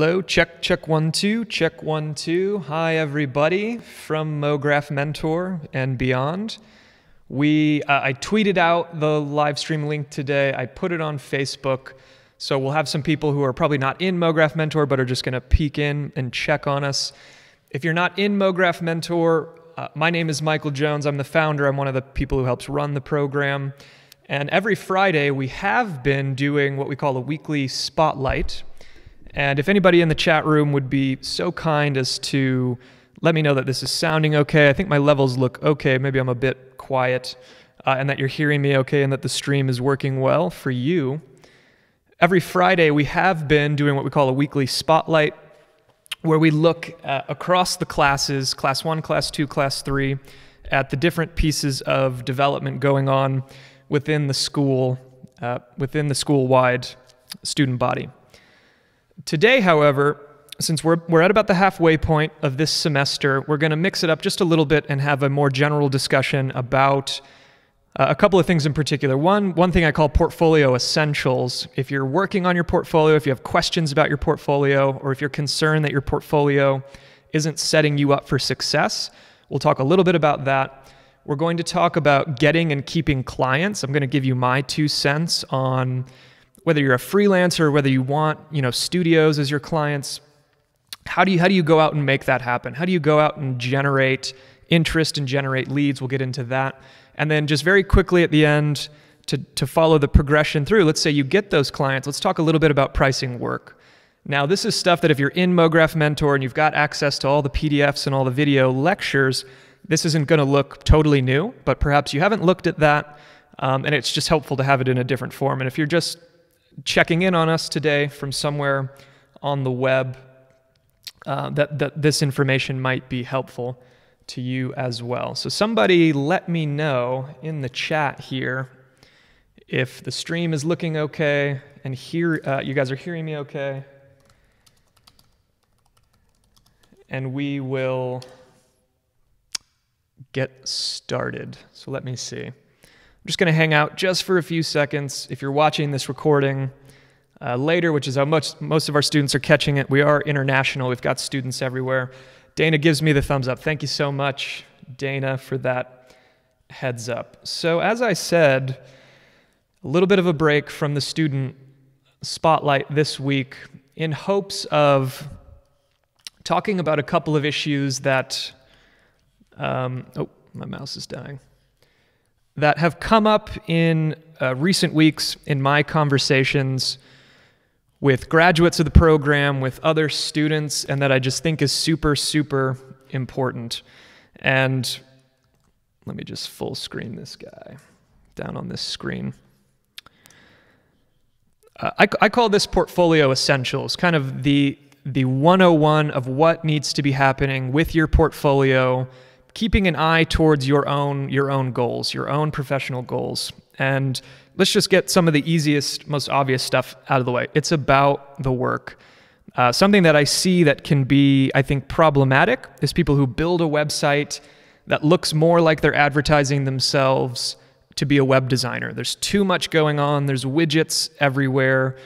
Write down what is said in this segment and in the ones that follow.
Hello, check 1 2, check 1 2. Hi everybody from MoGraph Mentor and beyond. I tweeted out the live stream link today. I put it on Facebook, so we'll have some people who are probably not in MoGraph Mentor but are just going to peek in and check on us. If you're not in MoGraph Mentor, my name is Michael Jones. I'm the founder. I'm one of the people who helps run the program. And every Friday we have been doing what we call a weekly spotlight. And if anybody in the chat room would be so kind as to let me know that this is sounding okay. I think my levels look okay. Maybe I'm a bit quiet and that you're hearing me okay and that the stream is working well for you. Every Friday we have been doing what we call a weekly spotlight, where we look across the classes, class 1, class 2, class 3, at the different pieces of development going on within the school, within the school-wide student body. Today, however, since we're at about the halfway point of this semester, we're going to mix it up just a little bit and have a more general discussion about a couple of things in particular. One thing I call portfolio essentials. If you're working on your portfolio, if you have questions about your portfolio, or if you're concerned that your portfolio isn't setting you up for success, we'll talk a little bit about that. We're going to talk about getting and keeping clients. I'm going to give you my 2 cents on whether you're a freelancer or whether you want, studios as your clients. How do you go out and make that happen? How do you go out and generate interest and generate leads? We'll get into that. And then just very quickly at the end, to follow the progression through, let's say you get those clients, let's talk a little bit about pricing work. Now, this is stuff that if you're in MoGraph Mentor and you've got access to all the PDFs and all the video lectures, this isn't going to look totally new, but perhaps you haven't looked at that, and it's just helpful to have it in a different form. And if you're just checking in on us today from somewhere on the web, that this information might be helpful to you as well. So somebody let me know in the chat here if the stream is looking okay and you guys are hearing me okay. And we will get started. So let me see. I'm just going to hang out just for a few seconds. If you're watching this recording later, which is how most of our students are catching it, we are international. We've got students everywhere. Dana gives me the thumbs up. Thank you so much, Dana, for that heads up. So as I said, a little bit of a break from the student spotlight this week in hopes of talking about a couple of issues that, oh, my mouse is dying, that have come up in recent weeks in my conversations with graduates of the program, with other students, and that I just think is super, super important. And let me just full screen this guy down on this screen. I call this portfolio essentials, kind of the 101 of what needs to be happening with your portfolio, keeping an eye towards your own goals, your own professional goals. And let's just get some of the easiest, most obvious stuff out of the way. It's about the work. Something that I see that can be, I think, problematic is people who build a website that looks more like they're advertising themselves to be a web designer. There's too much going on. There's widgets everywhere.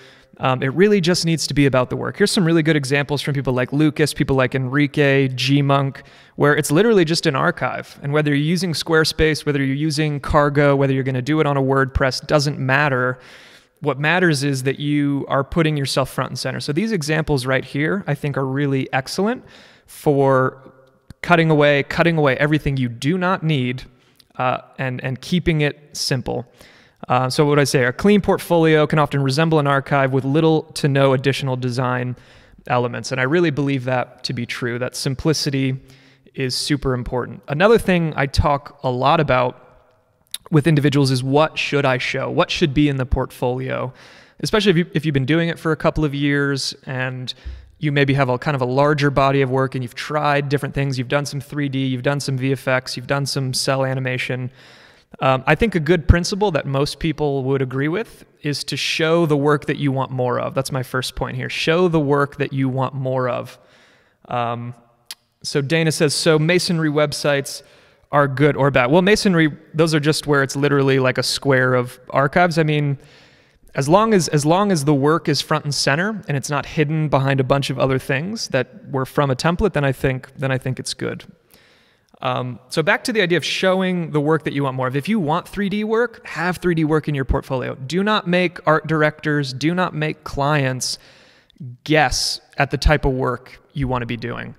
It really just needs to be about the work. Here's some really good examples from people like Lucas, people like Enrique, Gmonk, where it's literally just an archive. And whether you're using Squarespace, whether you're using Cargo, whether you're going to do it on a WordPress, doesn't matter. What matters is that you are putting yourself front and center. So these examples right here, I think, are really excellent for cutting away everything you do not need and keeping it simple. So what would I say? A clean portfolio can often resemble an archive with little to no additional design elements. And I really believe that to be true, that simplicity is super important. Another thing I talk a lot about with individuals is what should I show? What should be in the portfolio? Especially if you've been doing it for a couple of years and you maybe have a kind of a larger body of work and you've tried different things. You've done some 3D, you've done some VFX, you've done some cell animation. I think a good principle that most people would agree with is to show the work that you want more of. That's my first point here. Show the work that you want more of. So Dana says, so masonry websites are good or bad. Well, masonry, those are just where it's literally like a square of archives. I mean, As long as the work is front and center and it's not hidden behind a bunch of other things that were from a template, then I think it's good. So back to the idea of showing the work that you want more of. If you want 3D work, have 3D work in your portfolio. Do not make art directors, do not make clients guess at the type of work you want to be doing.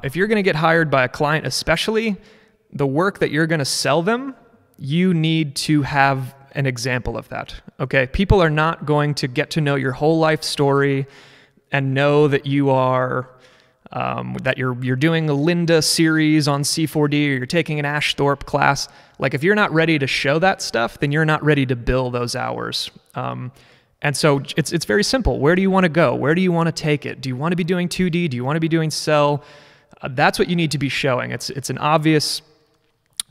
If you're going to get hired by a client especially, the work that you're going to sell them, you need to have an example of that, okay? People are not going to get to know your whole life story and know that you are, that you're doing a Linda series on C4D, or you're taking an Ash Thorpe class. Like, if you're not ready to show that stuff, then you're not ready to bill those hours. And so it's very simple. Where do you want to go? Where do you want to take it? Do you want to be doing 2D? Do you want to be doing cell? That's what you need to be showing. It's an obvious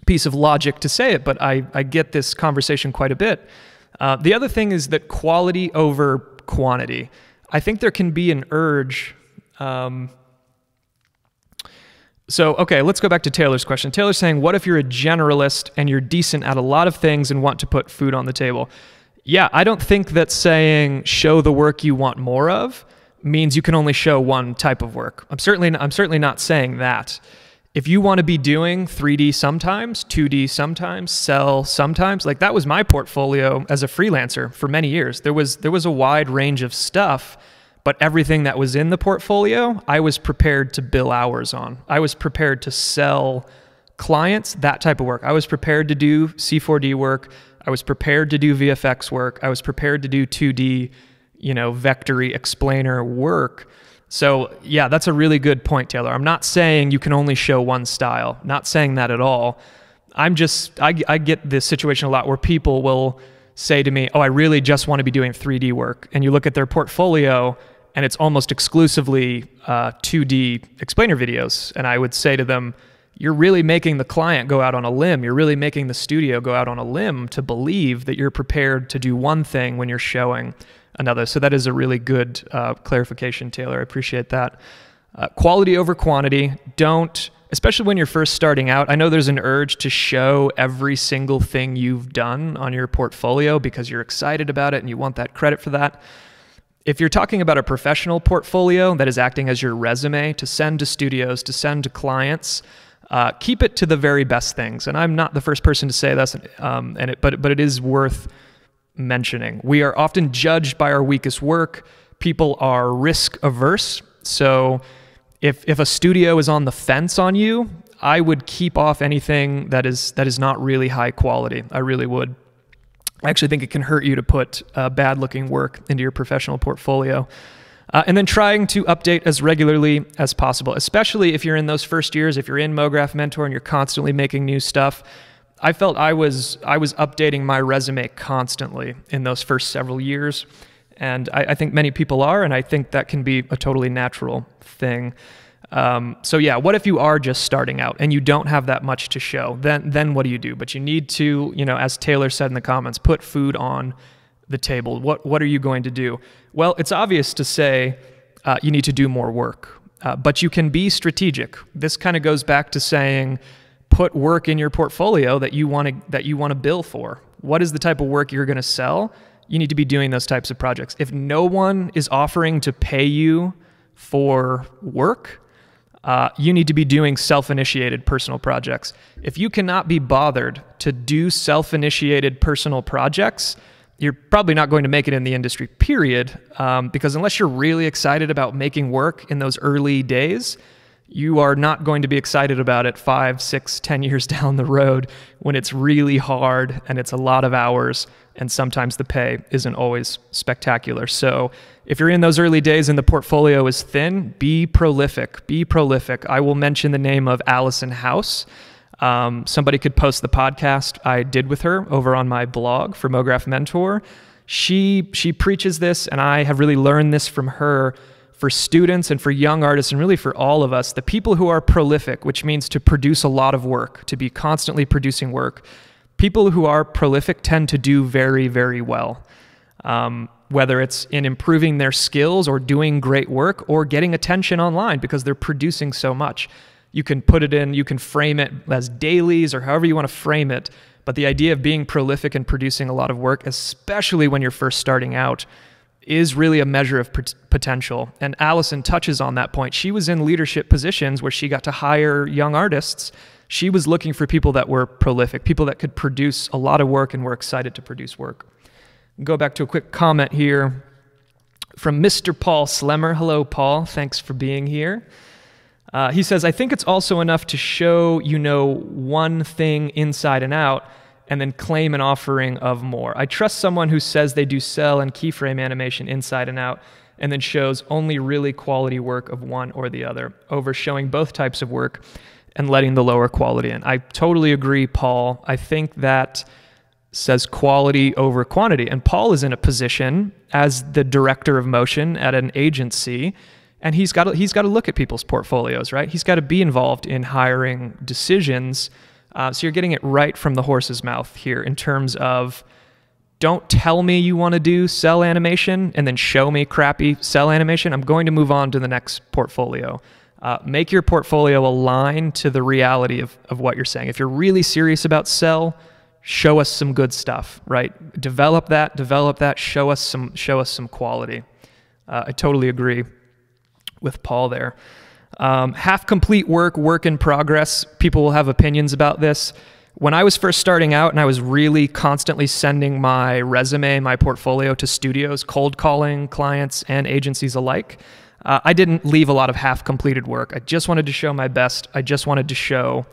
piece of logic to say it, but I get this conversation quite a bit. The other thing is that quality over quantity. I think there can be an urge. Okay, let's go back to Taylor's question. Taylor's saying, what if you're a generalist and you're decent at a lot of things and want to put food on the table? Yeah, I don't think that saying show the work you want more of means you can only show one type of work. I'm certainly not saying that. If you want to be doing 3D sometimes, 2D sometimes, cell sometimes, like that was my portfolio as a freelancer for many years. There was a wide range of stuff, but everything that was in the portfolio, I was prepared to bill hours on. I was prepared to sell clients that type of work. I was prepared to do C4D work. I was prepared to do VFX work. I was prepared to do 2D, vectory explainer work. So yeah, that's a really good point, Taylor. I'm not saying you can only show one style. Not saying that at all. I get this situation a lot where people will say to me, oh, I really just want to be doing 3D work. And you look at their portfolio and it's almost exclusively 2D explainer videos. And I would say to them, you're really making the client go out on a limb. You're really making the studio go out on a limb to believe that you're prepared to do one thing when you're showing another. So that is a really good clarification, Taylor. I appreciate that. Quality over quantity. Don't, especially when you're first starting out, I know there's an urge to show every single thing you've done on your portfolio because you're excited about it and you want that credit for that. If you're talking about a professional portfolio that is acting as your resume to send to studios, to send to clients, keep it to the very best things. And I'm not the first person to say this, but it is worth mentioning. We are often judged by our weakest work. People are risk averse. So if a studio is on the fence on you, I would keep off anything that is not really high quality. I really would. I actually think it can hurt you to put bad looking work into your professional portfolio. And then trying to update as regularly as possible, especially if you're in those first years, if you're in MoGraph Mentor and you're constantly making new stuff. I felt I was updating my resume constantly in those first several years, and I think many people are, and I think that can be a totally natural thing. So yeah, what if you are just starting out and you don't have that much to show? Then what do you do? But you need to, as Taylor said in the comments, put food on the table. What are you going to do? Well, it's obvious to say you need to do more work, but you can be strategic. This kind of goes back to saying, put work in your portfolio that you want to bill for. What is the type of work you're going to sell? You need to be doing those types of projects. If no one is offering to pay you for work, you need to be doing self-initiated personal projects. If you cannot be bothered to do self-initiated personal projects, you're probably not going to make it in the industry, period, because unless you're really excited about making work in those early days, you are not going to be excited about it 5, 6, 10 years down the road when it's really hard and it's a lot of hours and sometimes the pay isn't always spectacular. So if you're in those early days and the portfolio is thin, be prolific. Be prolific. I will mention the name of Allison House. Somebody could post the podcast I did with her over on my blog for MoGraph Mentor. She preaches this, and I have really learned this from her. For students and for young artists and really for all of us, the people who are prolific, which means to produce a lot of work, to be constantly producing work, people who are prolific tend to do very, very well. Whether it's in improving their skills or doing great work or getting attention online because they're producing so much. You can put it in, you can frame it as dailies or however you want to frame it, But the idea of being prolific and producing a lot of work, especially when you're first starting out, is really a measure of potential. And Allison touches on that point. She was in leadership positions where she got to hire young artists. She was looking for people that were prolific, people that could produce a lot of work and were excited to produce work. Go back to a quick comment here from Mr. Paul Slemmer. Hello, Paul. Thanks for being here. He says, I think it's also enough to show you know one thing inside and out, and then claim an offering of more. I trust someone who says they do cell and keyframe animation inside and out, and then shows only really quality work of one or the other, over showing both types of work and letting the lower quality in. I totally agree, Paul. I think that says quality over quantity. And Paul is in a position as the director of motion at an agency, and he's got to look at people's portfolios, right? He's got to be involved in hiring decisions. So you're getting it right from the horse's mouth here in terms of, don't tell me you want to do cell animation and then show me crappy cell animation. I'm going to move on to the next portfolio. Make your portfolio align to the reality of what you're saying. If you're really serious about cell, show us some good stuff, right? Develop that, show us some quality. I totally agree with Paul there. Half complete work in progress. People will have opinions about this. When I was first starting out and I was really constantly sending my resume, my portfolio to studios, cold calling clients and agencies alike, I didn't leave a lot of half completed work. I just wanted to show my best. I just wanted to show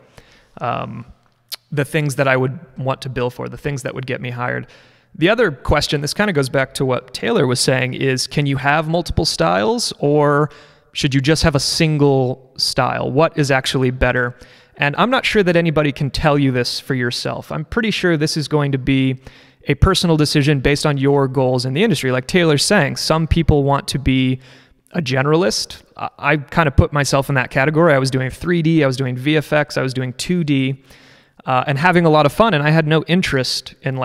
the things that I would want to bill for, the things that would get me hired. The other question, this kind of goes back to what Taylor was saying, is can you have multiple styles, or should you just have a single style? What is actually better? And I'm not sure that anybody can tell you this for yourself. I'm pretty sure this is going to be a personal decision based on your goals in the industry. Like Taylor's saying, some people want to be a generalist. I kind of put myself in that category. I was doing 3D, I was doing VFX, I was doing 2D, and having a lot of fun. And I had no interest in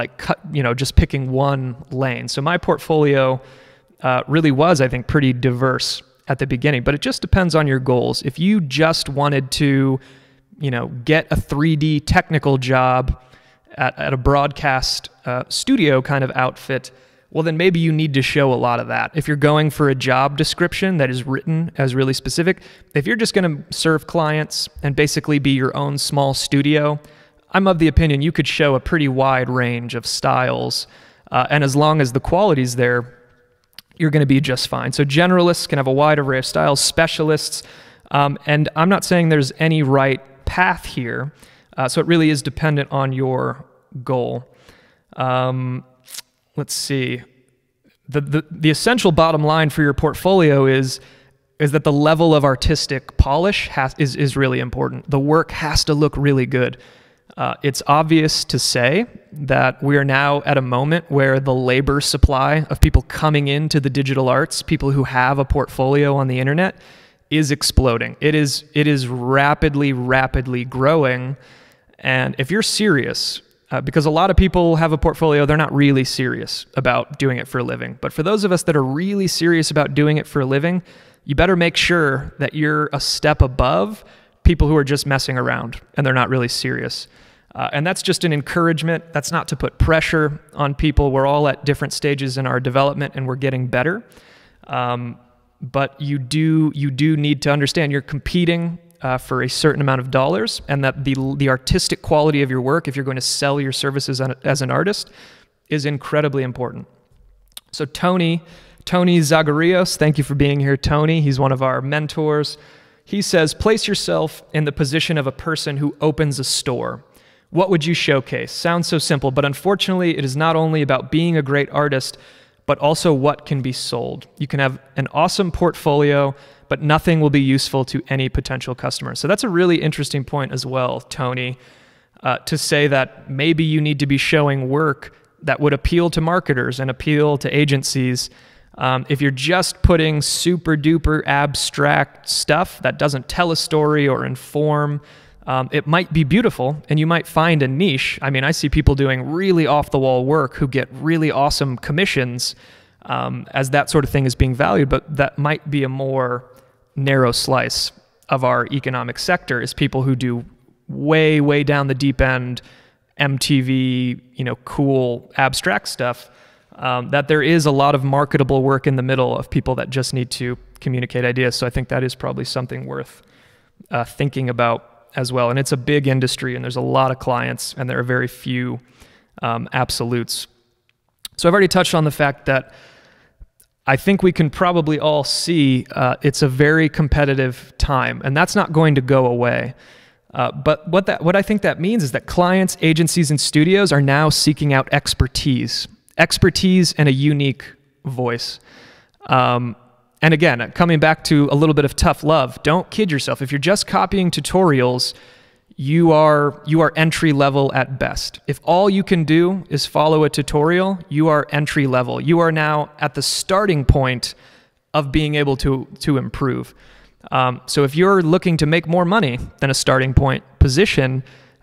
just picking one lane. So my portfolio really was, I think, pretty diverse at the beginning, but it just depends on your goals. If you just wanted to, get a 3D technical job at a broadcast studio kind of outfit, well, then maybe you need to show a lot of that. If you're going for a job description that is written as really specific, if you're just going to serve clients and basically be your own small studio, I'm of the opinion you could show a pretty wide range of styles, and as long as the quality's there, you're going to be just fine. So generalists can have a wide array of styles, specialists, and I'm not saying there's any right path here, so it really is dependent on your goal. Let's see. The essential bottom line for your portfolio is that the level of artistic polish is really important. The work has to look really good. It's obvious to say that we are now at a moment where the labor supply of people coming into the digital arts, people who have a portfolio on the internet, is exploding. It is rapidly growing. And if you're serious, because a lot of people have a portfolio, they're not really serious about doing it for a living. But for those of us that are really serious about doing it for a living, you better make sure that you're a step above people who are just messing around and they're not really serious. And that's just an encouragement. That's not to put pressure on people. We're all at different stages in our development and we're getting better. But you do need to understand you're competing for a certain amount of dollars, and that the artistic quality of your work, if you're going to sell your services as an artist, is incredibly important. So Tony Zagarios, thank you for being here, Tony. He's one of our mentors. He says, place yourself in the position of a person who opens a store. What would you showcase? Sounds so simple, but unfortunately, it is not only about being a great artist, but also what can be sold. You can have an awesome portfolio, but nothing will be useful to any potential customer. So that's a really interesting point as well, Tony, to say that maybe you need to be showing work that would appeal to marketers and appeal to agencies. If you're just putting super duper abstract stuff that doesn't tell a story or inform, it might be beautiful and you might find a niche. I mean, I see people doing really off-the-wall work who get really awesome commissions as that sort of thing is being valued, but that might be a more narrow slice of our economic sector, is people who do way down the deep end MTV, cool abstract stuff, that there is a lot of marketable work in the middle of people that just need to communicate ideas. So I think that is probably something worth thinking about as well. And it's a big industry, and there's a lot of clients, and there are very few absolutes. So I've already touched on the fact that I think we can probably all see it's a very competitive time, and that's not going to go away. But what I think that means is that clients, agencies, and studios are now seeking out expertise and a unique voice. And again, coming back to a little bit of tough love, don't kid yourself. If you're just copying tutorials, you are entry level at best. If all you can do is follow a tutorial, you are entry level. You are now at the starting point of being able to improve. So if you're looking to make more money than a starting point position,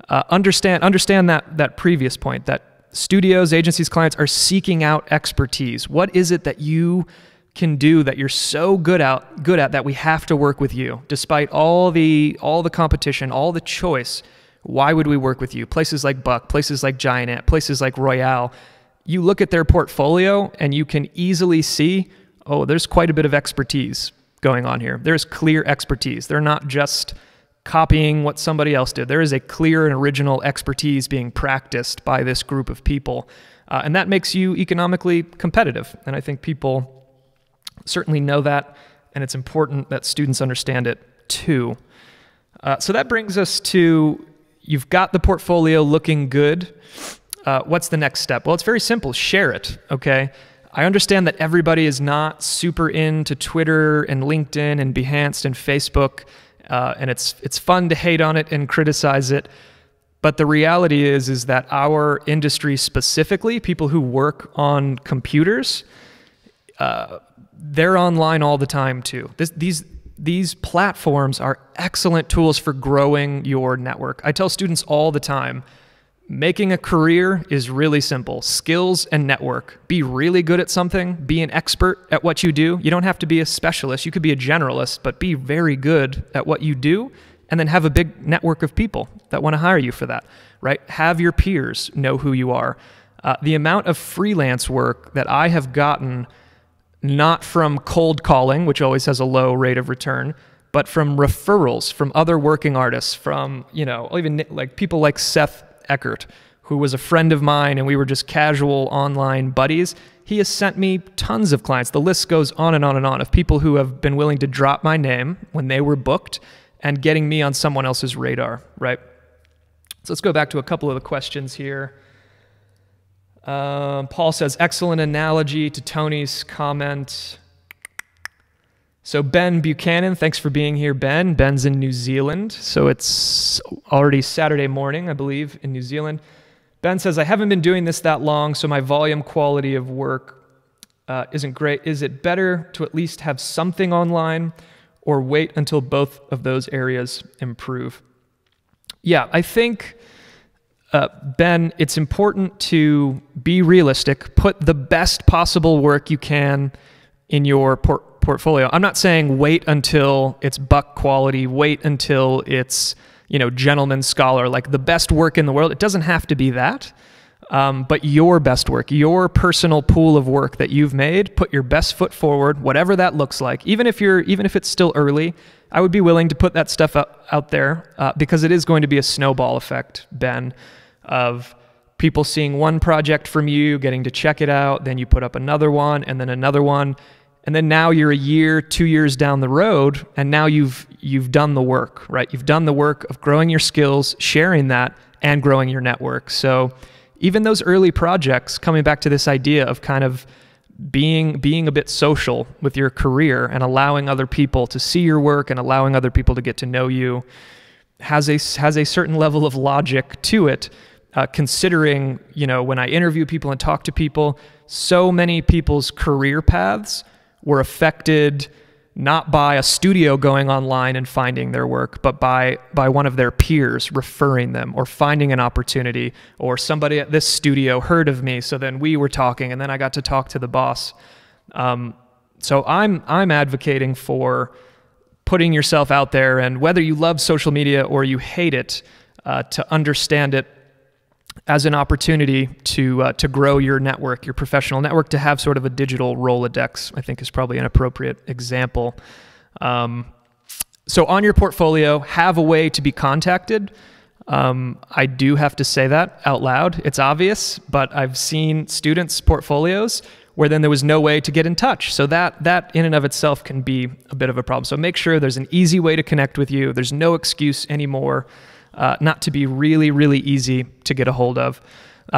understand that previous point, that studios, agencies, clients are seeking out expertise. What is it that you can do that you're so good at that we have to work with you despite all the competition, all the choice? Why would we work with you? Places like Buck, places like Giant Ant, places like Royale. You look at their portfolio and you can easily see, oh, there's quite a bit of expertise going on here. There's clear expertise. They're not just copying what somebody else did. There is a clear and original expertise being practiced by this group of people. And that makes you economically competitive. And I think people certainly know that, and it's important that students understand it too. So that brings us to, you've got the portfolio looking good. What's the next step? Well, it's very simple. Share it, okay? I understand that everybody is not super into Twitter and LinkedIn and Behance and Facebook, and it's fun to hate on it and criticize it. But the reality is that our industry specifically, people who work on computers, they're online all the time too. These platforms are excellent tools for growing your network. I tell students all the time, making a career is really simple. Skills and network. Be really good at something. Be an expert at what you do. You don't have to be a specialist. You could be a generalist, but be very good at what you do, and then have a big network of people that want to hire you for that, right? Have your peers know who you are. The amount of freelance work that I have gotten, not from cold calling, which always has a low rate of return, but from referrals from other working artists, from, even like people like Seth Eckert, who was a friend of mine, and we were just casual online buddies. He has sent me tons of clients. The list goes on and on and on of people who have been willing to drop my name when they were booked and getting me on someone else's radar, right? So let's go back to a couple of the questions here. Paul says, excellent analogy to Tony's comment. So Ben Buchanan, thanks for being here, Ben. Ben's in New Zealand, so it's already Saturday morning, I believe, in New Zealand. Ben says, I haven't been doing this that long, so my volume quality of work isn't great. Is it better to at least have something online or wait until both of those areas improve? Yeah, I think, Ben, it's important to be realistic. Put the best possible work you can in your portfolio. I'm not saying wait until it's Buck quality, wait until it's, gentleman scholar, like the best work in the world. It doesn't have to be that, but your best work, your personal pool of work that you've made, put your best foot forward, whatever that looks like. Even if it's still early, I would be willing to put that stuff out there because it is going to be a snowball effect, Ben, of people seeing one project from you, getting to check it out, then you put up another one, and then another one. And then now you're a year, 2 years down the road, and now you've done the work, right? You've done the work of growing your skills, sharing that, and growing your network. So even those early projects, coming back to this idea of kind of being a bit social with your career and allowing other people to see your work and allowing other people to get to know you, has a certain level of logic to it. Considering, when I interview people and talk to people, so many people's career paths were affected not by a studio going online and finding their work, but by one of their peers referring them or finding an opportunity, or somebody at this studio heard of me, so then we were talking, and then I got to talk to the boss. So I'm advocating for putting yourself out there, and whether you love social media or you hate it, to understand it as an opportunity to grow your network, your professional network, to have sort of a digital Rolodex, I think is probably an appropriate example. So on your portfolio, have a way to be contacted. I do have to say that out loud. It's obvious, but I've seen students' portfolios where then there was no way to get in touch. So that in and of itself can be a bit of a problem. So make sure there's an easy way to connect with you. There's no excuse anymore not to be really, really easy to get a hold of.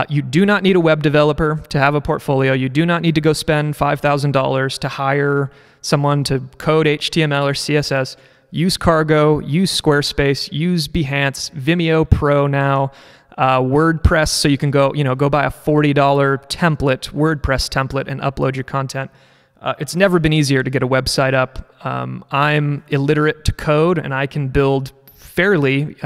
You do not need a web developer to have a portfolio. You do not need to go spend $5,000 to hire someone to code HTML or CSS. Use Cargo, use Squarespace, use Behance, Vimeo Pro now, WordPress, so you can go buy a $40 template, WordPress template, and upload your content. It's never been easier to get a website up. I'm illiterate to code, and I can build fairly,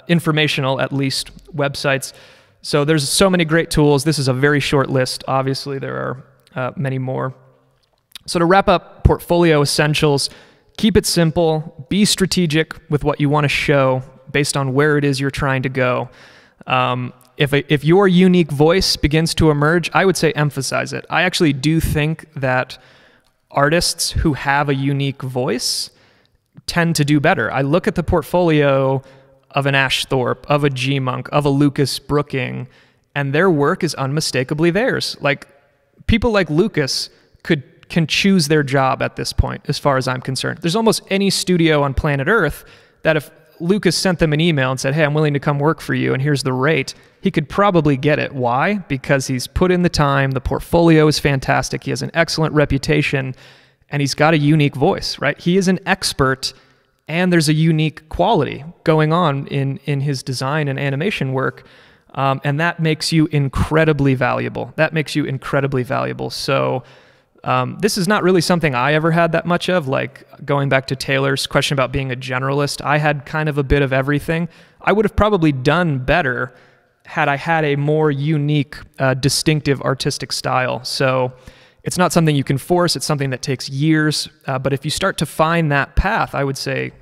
informational, at least, websites. So there's so many great tools. This is a very short list. Obviously, there are many more. So to wrap up portfolio essentials, keep it simple, be strategic with what you want to show based on where it is you're trying to go. If your unique voice begins to emerge, I would say emphasize it. I actually do think that artists who have a unique voice tend to do better. I look at the portfolio of an Ash Thorpe, of a G-Monk, of a Lucas Brooking, and their work is unmistakably theirs. Like, people like Lucas can choose their job at this point, as far as I'm concerned. There's almost any studio on planet Earth that if Lucas sent them an email and said, hey, I'm willing to come work for you, and here's the rate, he could probably get it. Why? Because he's put in the time, the portfolio is fantastic, he has an excellent reputation, and he's got a unique voice, right? He is an expert, and there's a unique quality going on in his design and animation work, and that makes you incredibly valuable. So this is not really something I ever had that much of, like going back to Taylor's question about being a generalist. I had kind of a bit of everything. I would have probably done better had I had a more unique, distinctive artistic style. So it's not something you can force. It's something that takes years. But if you start to find that path, I would say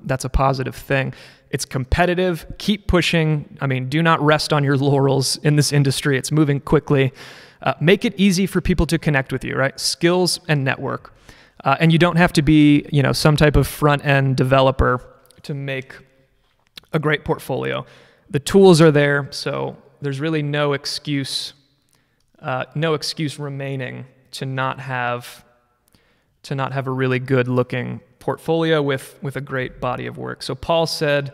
that's a positive thing. It's competitive. Keep pushing. I mean, do not rest on your laurels in this industry. It's moving quickly. Make it easy for people to connect with you, right? Skills and network. And you don't have to be, some type of front-end developer to make a great portfolio. The tools are there, so there's really no excuse remaining to not have a really good-looking portfolio with a great body of work. So Paul said,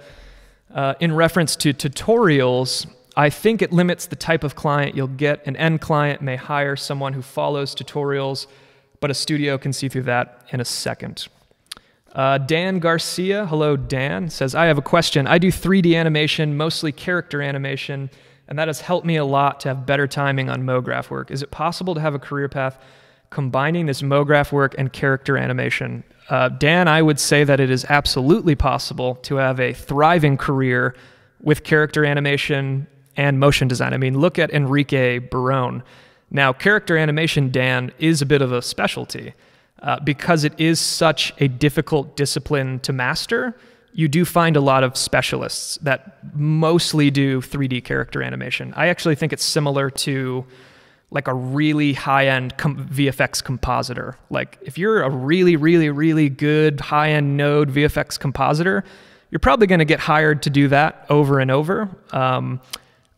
in reference to tutorials, I think it limits the type of client you'll get. An end client may hire someone who follows tutorials, but a studio can see through that in a second. Dan Garcia, hello Dan, says, I have a question. I do 3D animation, mostly character animation, and that has helped me a lot to have better timing on MoGraph work. Is it possible to have a career path combining this MoGraph work and character animation? Dan, I would say that it is absolutely possible to have a thriving career with character animation and motion design. I mean, look at Enrique Barone. Now, character animation, Dan, is a bit of a specialty because it is such a difficult discipline to master. You do find a lot of specialists that mostly do 3D character animation. I actually think it's similar to like a really high-end VFX compositor. Like, if you're a really, really, really good high-end node VFX compositor, you're probably going to get hired to do that over and over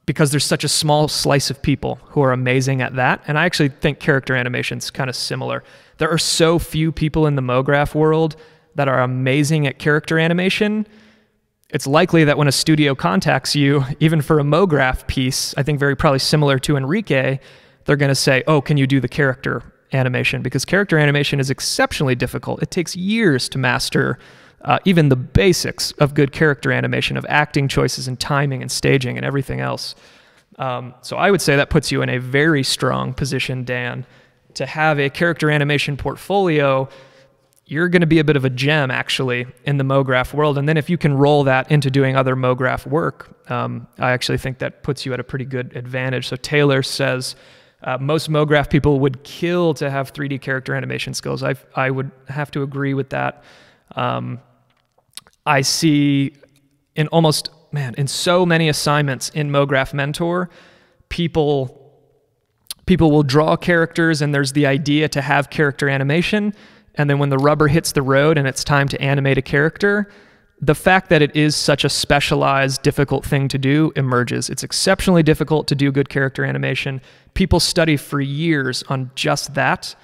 because there's such a small slice of people who are amazing at that. And I actually think character animation's kind of similar. There are so few people in the MoGraph world that are amazing at character animation. It's likely that when a studio contacts you, even for a MoGraph piece, I think very probably similar to Enrique, they're going to say, oh, can you do the character animation? Because character animation is exceptionally difficult. It takes years to master even the basics of good character animation, of acting choices and timing and staging and everything else. So I would say that puts you in a very strong position, Dan, to have a character animation portfolio. You're going to be a bit of a gem, actually, in the MoGraph world. And then if you can roll that into doing other MoGraph work, I actually think that puts you at a pretty good advantage. So Taylor says, most MoGraph people would kill to have 3D character animation skills. I would have to agree with that. I see in almost in so many assignments in MoGraph Mentor, people will draw characters and there's the idea to have character animation. And then when the rubber hits the road and it's time to animate a character, the fact that it is such a specialized, difficult thing to do emerges. It's exceptionally difficult to do good character animation. People study for years on just that.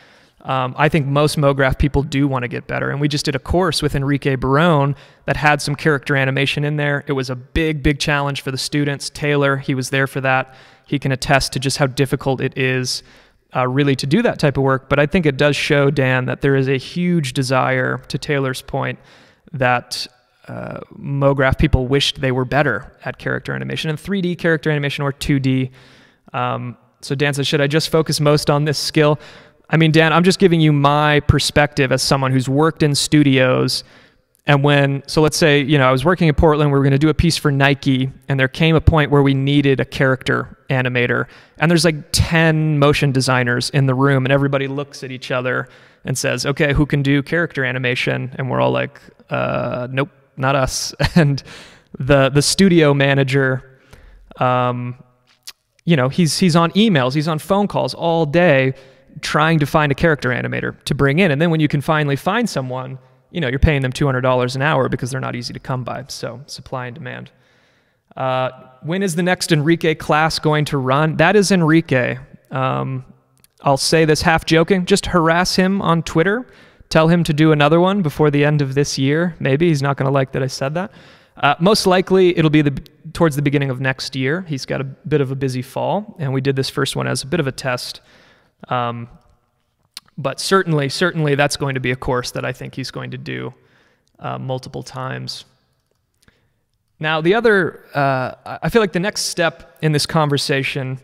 I think most MoGraph people do want to get better. And we just did a course with Enrique Barone that had some character animation in there. It was a big, big challenge for the students. Taylor, he was there for that. He can attest to just how difficult it is really to do that type of work. But I think it does show, Dan, that there is a huge desire, to Taylor's point, that MoGraph people wished they were better at character animation, and 3D character animation or 2D. So Dan says, should I just focus most on this skill? I mean, Dan, I'm just giving you my perspective as someone who's worked in studios. And so let's say, I was working in Portland, we were going to do a piece for Nike, and there came a point where we needed a character animator. And there's like 10 motion designers in the room, and everybody looks at each other and says, okay, who can do character animation? And we're all like, nope, not us. And the studio manager, he's on emails, he's on phone calls all day trying to find a character animator to bring in. And then when you can finally find someone, you're paying them $200 an hour because they're not easy to come by. So supply and demand. When is the next Enrique class going to run? That is Enrique. I'll say this half joking, just harass him on Twitter. Tell him to do another one before the end of this year. Maybe he's not going to like that I said that. Most likely it'll be towards the beginning of next year. He's got a bit of a busy fall, and we did this first one as a bit of a test. But certainly that's going to be a course that I think he's going to do multiple times. Now, I feel like the next step in this conversation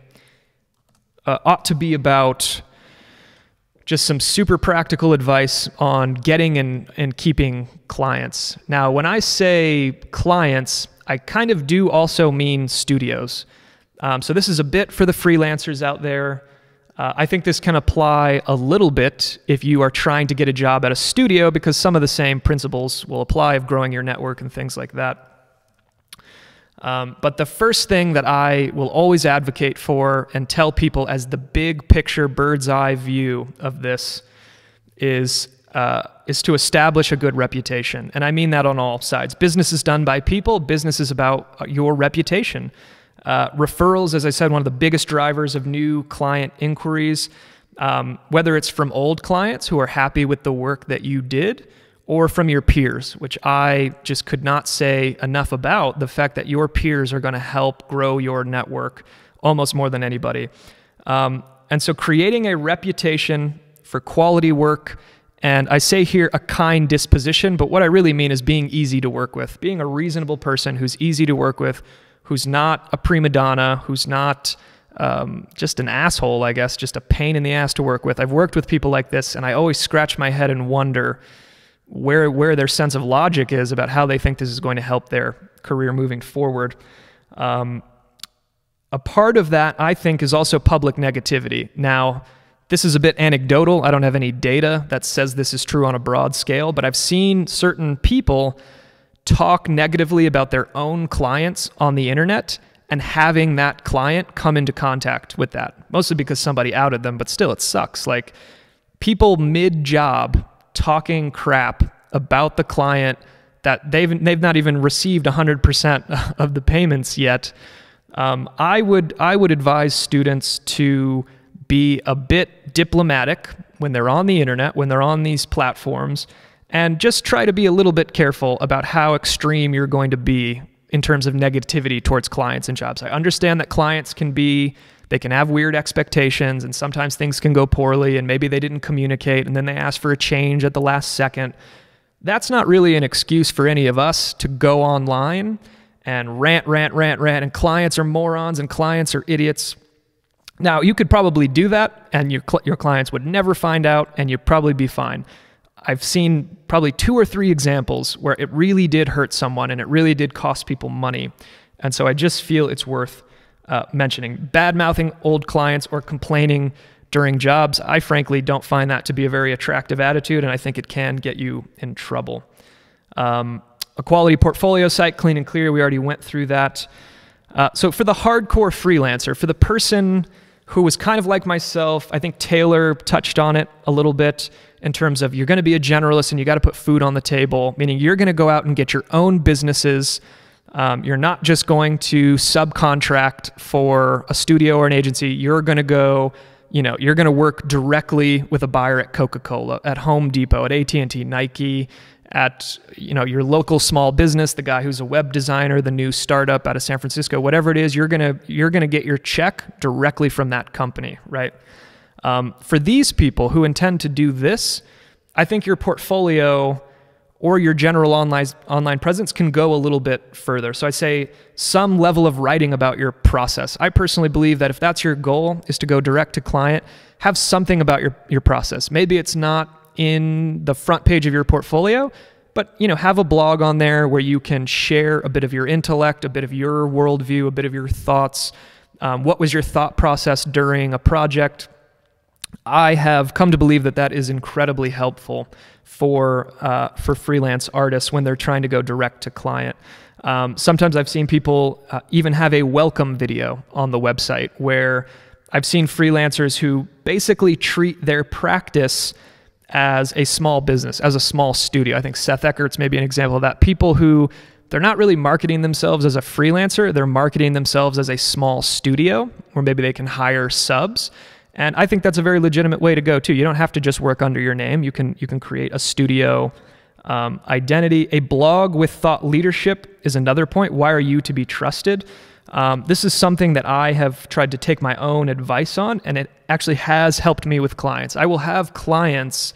ought to be about just some super practical advice on getting and keeping clients. Now, when I say clients, I kind of do also mean studios. So this is a bit for the freelancers out there. I think this can apply a little bit if you are trying to get a job at a studio, because some of the same principles will apply of growing your network and things like that. But the first thing that I will always advocate for and tell people as the big picture bird's eye view of this is to establish a good reputation. And I mean that on all sides. Business is done by people. Business is about your reputation. Referrals, as I said, one of the biggest drivers of new client inquiries, whether it's from old clients who are happy with the work that you did, or from your peers, which I just could not say enough about, the fact that your peers are going to help grow your network almost more than anybody. And so creating a reputation for quality work, and I say here a kind disposition, but what I really mean is being easy to work with, being a reasonable person who's easy to work with, who's not a prima donna, who's not just an asshole, I guess, just a pain in the ass to work with. I've worked with people like this, and I always scratch my head and wonder where their sense of logic is about how they think this is going to help their career moving forward. A part of that, I think, is also public negativity. Now, this is a bit anecdotal. I don't have any data that says this is true on a broad scale, but I've seen certain people talk negatively about their own clients on the internet and having that client come into contact with that, mostly because somebody outed them, but still it sucks. Like, people mid-job talking crap about the client that they've not even received 100% of the payments yet. I would advise students to be a bit diplomatic when they're on the internet, when they're on these platforms, and just try to be a little bit careful about how extreme you're going to be in terms of negativity towards clients and jobs. I understand that clients they can have weird expectations, and sometimes things can go poorly, and maybe they didn't communicate, and then they ask for a change at the last second. That's not really an excuse for any of us to go online and rant, and clients are morons and clients are idiots. Now, you could probably do that, and your clients would never find out, and you'd probably be fine. I've seen probably 2 or 3 examples where it really did hurt someone, and it really did cost people money. And so I just feel it's worth mentioning. Bad-mouthing old clients or complaining during jobs, I frankly don't find that to be a very attractive attitude, and I think it can get you in trouble. A quality portfolio site, clean and clear, we already went through that. So for the hardcore freelancer, for the person who was kind of like myself, I think Taylor touched on it a little bit in terms of you're going to be a generalist and you got to put food on the table, meaning you're going to go out and get your own businesses. You're not just going to subcontract for a studio or an agency. You're going to go, you're going to work directly with a buyer at Coca-Cola, at Home Depot, at AT&T, Nike, at your local small business, the guy who's a web designer, the new startup out of San Francisco, whatever it is, you're gonna get your check directly from that company, right? For these people who intend to do this, I think your portfolio or your general online presence can go a little bit further. So I say some level of writing about your process. I personally believe that if that's your goal, is to go direct to client, have something about your process. Maybe it's not in the front page of your portfolio, but have a blog on there where you can share a bit of your intellect, a bit of your worldview, a bit of your thoughts. What was your thought process during a project? I have come to believe that that is incredibly helpful for freelance artists when they're trying to go direct to client. Sometimes I've seen people even have a welcome video on the website where I've seen freelancers who basically treat their practice as a small business, as a small studio. I think Seth Eckert's maybe an example of that. People who, they're not really marketing themselves as a freelancer, they're marketing themselves as a small studio where maybe they can hire subs. And I think that's a very legitimate way to go too. You don't have to just work under your name. You can create a studio identity. A blog with thought leadership is another point. Why are you to be trusted? This is something that I have tried to take my own advice on, and it actually has helped me with clients. I will have clients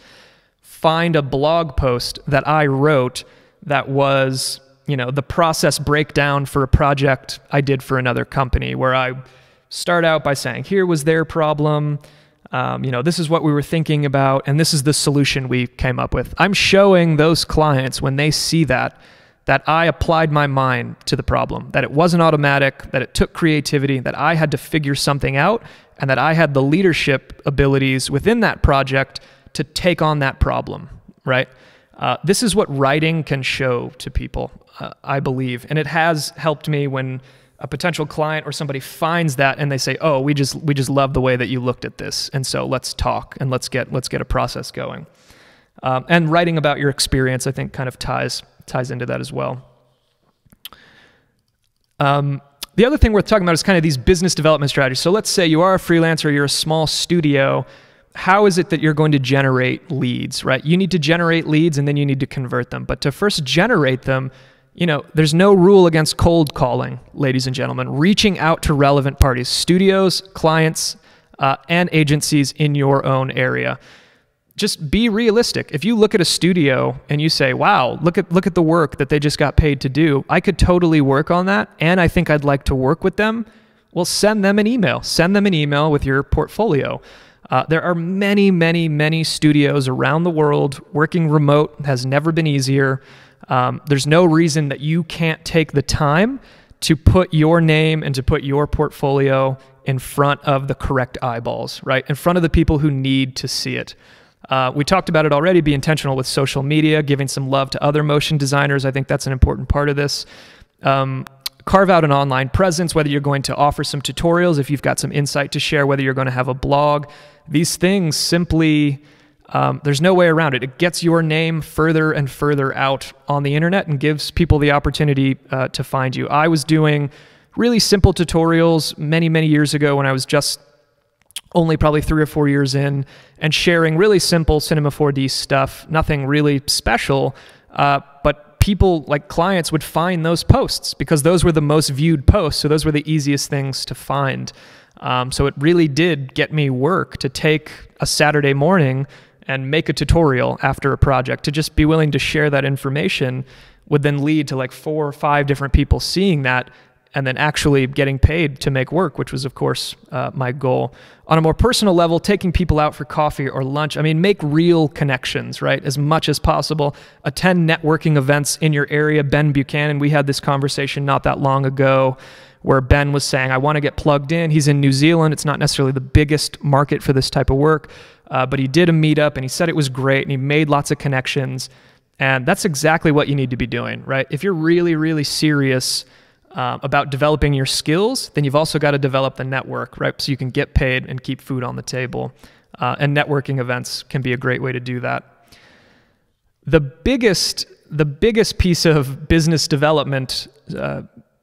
find a blog post that I wrote that was, the process breakdown for a project I did for another company, where I start out by saying, here was their problem, this is what we were thinking about, and this is the solution we came up with. I'm showing those clients when they see that I applied my mind to the problem, that it wasn't automatic, that it took creativity, that I had to figure something out, and that I had the leadership abilities within that project to take on that problem, right? This is what writing can show to people, I believe. And it has helped me when a potential client or somebody finds that and they say, oh, we just love the way that you looked at this. And so let's talk and let's get a process going. And writing about your experience, I think, kind of ties into that as well. The other thing worth talking about is kind of these business development strategies. So let's say you are a freelancer, you're a small studio. How is it that you're going to generate leads, right? You need to generate leads and then you need to convert them. But to first generate them, there's no rule against cold calling, ladies and gentlemen. Reaching out to relevant parties, studios, clients, and agencies in your own area. Just be realistic. If you look at a studio and you say, wow, look at the work that they just got paid to do, I could totally work on that, and I think I'd like to work with them, well, send them an email. Send them an email with your portfolio. There are many, many, many studios around the world. Working remote has never been easier. There's no reason that you can't take the time to put your name and to put your portfolio in front of the correct eyeballs, right? In front of the people who need to see it. We talked about it already. Be intentional with social media, giving some love to other motion designers. I think that's an important part of this. Carve out an online presence, whether you're going to offer some tutorials, if you've got some insight to share, whether you're going to have a blog. These things simply, there's no way around it. It gets your name further and further out on the internet and gives people the opportunity to find you. I was doing really simple tutorials many, many years ago when I was just only probably 3 or 4 years in, and sharing really simple Cinema 4D stuff, nothing really special, but people, like clients, would find those posts because those were the most viewed posts, so those were the easiest things to find. So it really did get me work to take a Saturday morning and make a tutorial after a project. To just be willing to share that information would then lead to like 4 or 5 different people seeing that and then actually getting paid to make work, which was, of course, my goal. On a more personal level, taking people out for coffee or lunch. I mean, make real connections, right, as much as possible. Attend networking events in your area. Ben Buchanan, we had this conversation not that long ago where Ben was saying, I want to get plugged in. He's in New Zealand. It's not necessarily the biggest market for this type of work, but he did a meetup and he said it was great and he made lots of connections. And that's exactly what you need to be doing, right? If you're really, really serious about developing your skills, then you've also got to develop the network, right? So you can get paid and keep food on the table. And networking events can be a great way to do that. The biggest piece of business development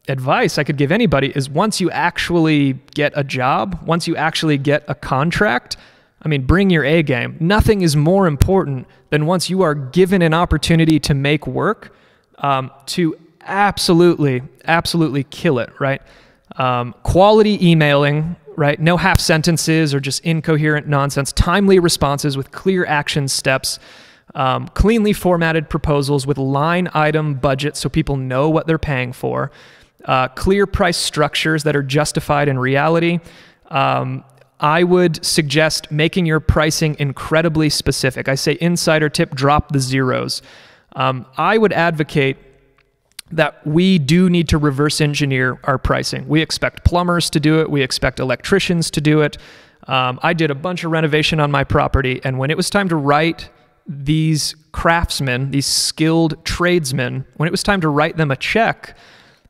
advice I could give anybody is once you actually get a job, once you actually get a contract, I mean, bring your A game. Nothing is more important than once you are given an opportunity to make work, to absolutely kill it, right? Quality emailing, right? No half sentences or just incoherent nonsense. Timely responses with clear action steps. Cleanly formatted proposals with line item budgets so people know what they're paying for. Clear price structures that are justified in reality. I would suggest making your pricing incredibly specific. I say insider tip, drop the zeros. I would advocate that we do need to reverse engineer our pricing. We expect plumbers to do it. We expect electricians to do it. I did a bunch of renovation on my property, and when it was time to write these craftsmen, these skilled tradesmen, when it was time to write them a check,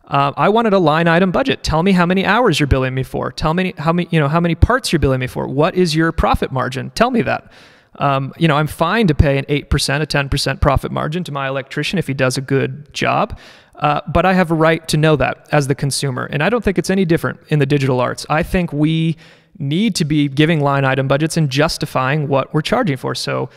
I wanted a line item budget. Tell me how many hours you're billing me for. Tell me how many parts you're billing me for. What is your profit margin? Tell me that. I'm fine to pay an 8%, a 10% profit margin to my electrician if he does a good job. But I have a right to know that as the consumer. And I don't think it's any different in the digital arts. I think we need to be giving line item budgets and justifying what we're charging for. So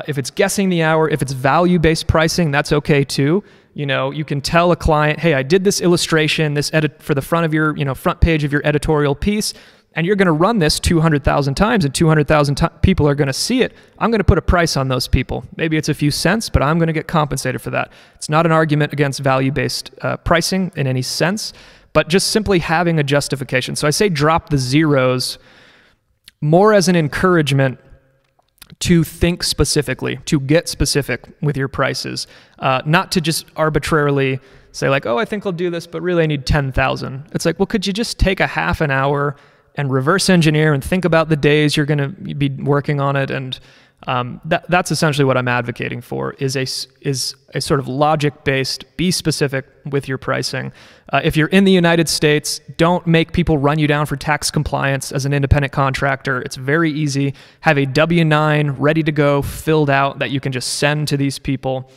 if it's guessing the hour, if it's value-based pricing, that's okay too. You can tell a client, hey, I did this illustration, this edit for the front of your, front page of your editorial piece, and you're going to run this 200,000 times, and 200,000 people are going to see it. I'm going to put a price on those people. Maybe it's a few cents, but I'm going to get compensated for that. It's not an argument against value-based pricing in any sense, but just simply having a justification. So I say drop the zeros more as an encouragement to think specifically, to get specific with your prices, not to just arbitrarily say like, oh, I think I'll do this, but really I need 10,000. It's like, well, could you just take a half an hour and reverse engineer and think about the days you're going to be working on it? And that's essentially what I'm advocating for, is a sort of logic-based, be specific with your pricing. If you're in the United States, don't make people run you down for tax compliance as an independent contractor. It's very easy. Have a W-9 ready to go, filled out, that you can just send to these people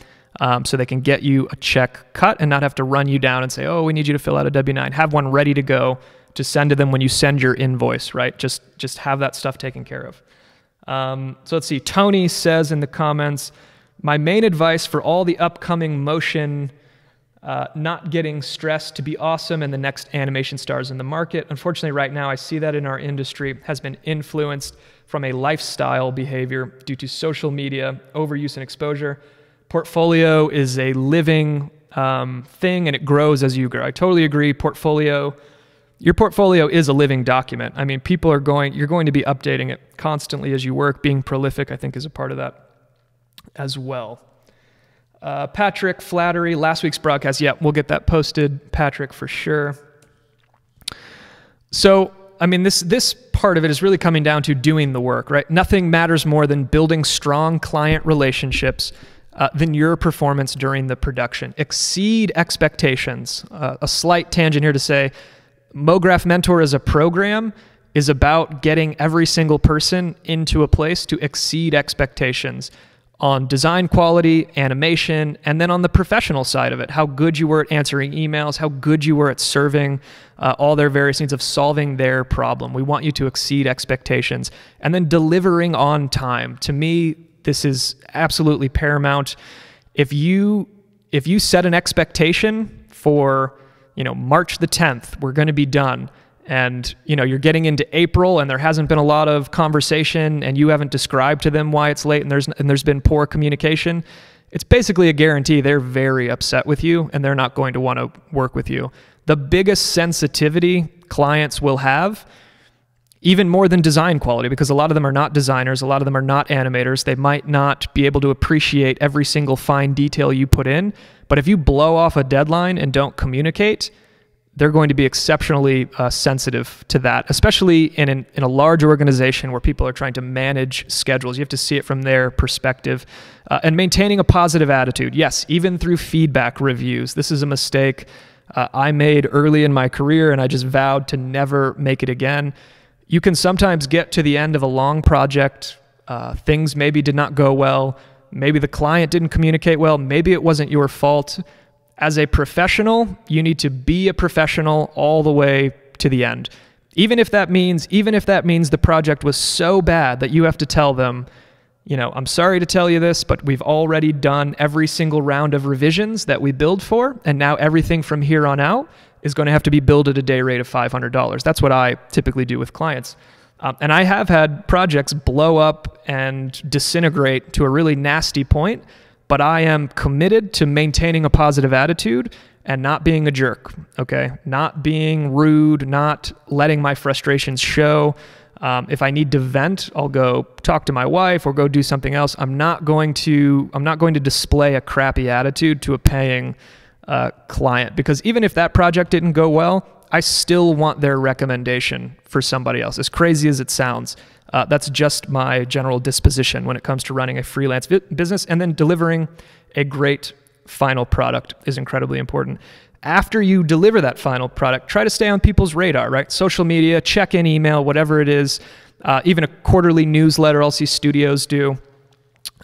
so they can get you a check cut and not have to run you down and say, oh, we need you to fill out a W-9. Have one ready to go to send to them when you send your invoice, right? Just have that stuff taken care of. So let's see. Tony says in the comments, my main advice for all the upcoming motion not getting stressed to be awesome and the next animation stars in the market. Unfortunately, right now, I see that in our industry has been influenced from a lifestyle behavior due to social media, overuse and exposure. Portfolio is a living thing, and it grows as you grow. I totally agree. Your portfolio is a living document. I mean, you're going to be updating it constantly as you work. Being prolific, I think, is a part of that as well. Patrick, flattery, last week's broadcast. Yeah, we'll get that posted, Patrick, for sure. So, I mean, this part of it is really coming down to doing the work, right? Nothing matters more than building strong client relationships than your performance during the production. Exceed expectations. A slight tangent here to say, MoGraph Mentor as a program is about getting every single person into a place to exceed expectations on design quality, animation, and then on the professional side of it, how good you were at answering emails, how good you were at serving all their various needs of solving their problem. We want you to exceed expectations and then delivering on time. To me, this is absolutely paramount. If you set an expectation for March the 10th, we're going to be done. And, you're getting into April and there hasn't been a lot of conversation and you haven't described to them why it's late and there's been poor communication. It's basically a guarantee they're very upset with you and they're not going to want to work with you. The biggest sensitivity clients will have, even more than design quality, because a lot of them are not designers, a lot of them are not animators. They might not be able to appreciate every single fine detail you put in. But if you blow off a deadline and don't communicate, they're going to be exceptionally sensitive to that, especially in a large organization where people are trying to manage schedules. You have to see it from their perspective. And maintaining a positive attitude. Yes, even through feedback reviews. This is a mistake I made early in my career, and I just vowed to never make it again. You can sometimes get to the end of a long project. Things maybe did not go well. Maybe the client didn't communicate well. Maybe it wasn't your fault. As a professional, you need to be a professional all the way to the end. Even if that means the project was so bad that you have to tell them, I'm sorry to tell you this, but we've already done every single round of revisions that we billed for, and now everything from here on out is going to have to be billed at a day rate of $500. That's what I typically do with clients. And I have had projects blow up and disintegrate to a really nasty point, but I am committed to maintaining a positive attitude and not being a jerk, okay? Not being rude, not letting my frustrations show. If I need to vent, I'll go talk to my wife or go do something else. I'm not going to display a crappy attitude to a paying client, because even if that project didn't go well, I still want their recommendation for somebody else. As crazy as it sounds, that's just my general disposition when it comes to running a freelance business, and then delivering a great final product is incredibly important. After you deliver that final product, try to stay on people's radar, right? Social media, check-in email, whatever it is, even a quarterly newsletter I'll see studios do.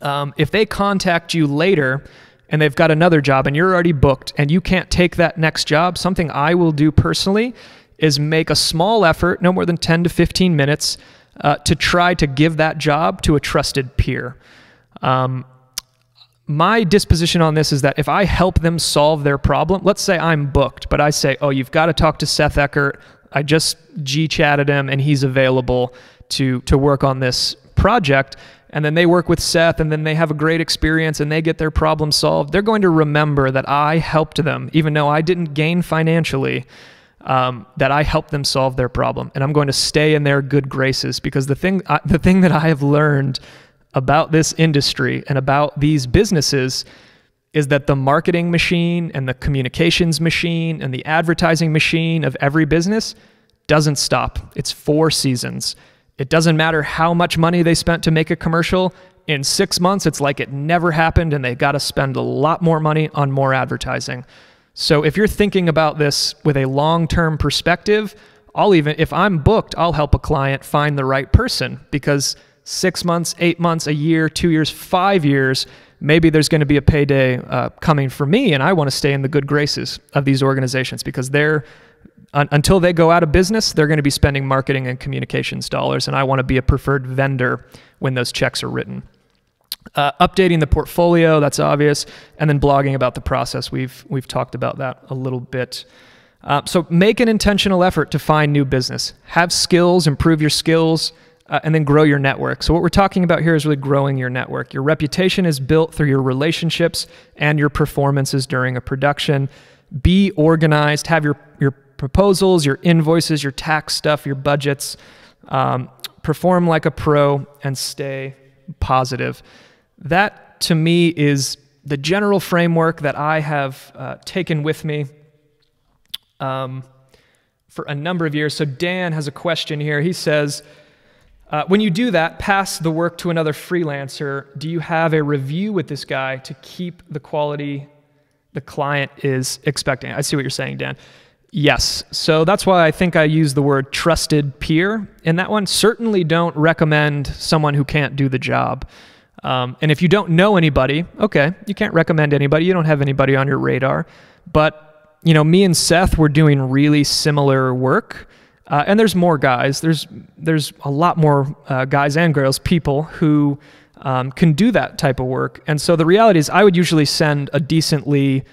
If they contact you later and they've got another job and you're already booked and you can't take that next job, something I will do personally is make a small effort, no more than 10 to 15 minutes, to try to give that job to a trusted peer. My disposition on this is that if I help them solve their problem, let's say I'm booked, but I say, oh, you've got to talk to Seth Eckert. I just G-chatted him and he's available to work on this project. And then they work with Seth and then they have a great experience and they get their problem solved. They're going to remember that I helped them, even though I didn't gain financially, that I helped them solve their problem. And I'm going to stay in their good graces, because the thing that I have learned about this industry and about these businesses is that the marketing machine and the communications machine and the advertising machine of every business doesn't stop. It's 4 seasons. It doesn't matter how much money they spent to make a commercial. In 6 months, it's like it never happened, and they've got to spend a lot more money on more advertising. So if you're thinking about this with a long-term perspective, if I'm booked, I'll help a client find the right person, because 6 months, 8 months, a year, 2 years, 5 years, maybe there's going to be a payday coming for me, and I want to stay in the good graces of these organizations, because until they go out of business, they're going to be spending marketing and communications dollars, and I want to be a preferred vendor when those checks are written. Updating the portfolio, that's obvious, and then blogging about the process. We've talked about that a little bit. So make an intentional effort to find new business. Have skills, improve your skills, and then grow your network. So what we're talking about here is really growing your network. Your reputation is built through your relationships and your performances during a production. Be organized. Have your proposals, your invoices, your tax stuff, your budgets. Perform like a pro and stay positive. That, to me, is the general framework that I have taken with me for a number of years. So Dan has a question here. He says, when you do that, pass the work to another freelancer, do you have a review with this guy to keep the quality the client is expecting? I see what you're saying, Dan. Yes. So that's why I think I use the word trusted peer in that one. Certainly don't recommend someone who can't do the job. And if you don't know anybody, okay, you can't recommend anybody. You don't have anybody on your radar. But, me and Seth were doing really similar work. And there's more guys. There's a lot more guys and girls, people who can do that type of work. And so the reality is I would usually send a decently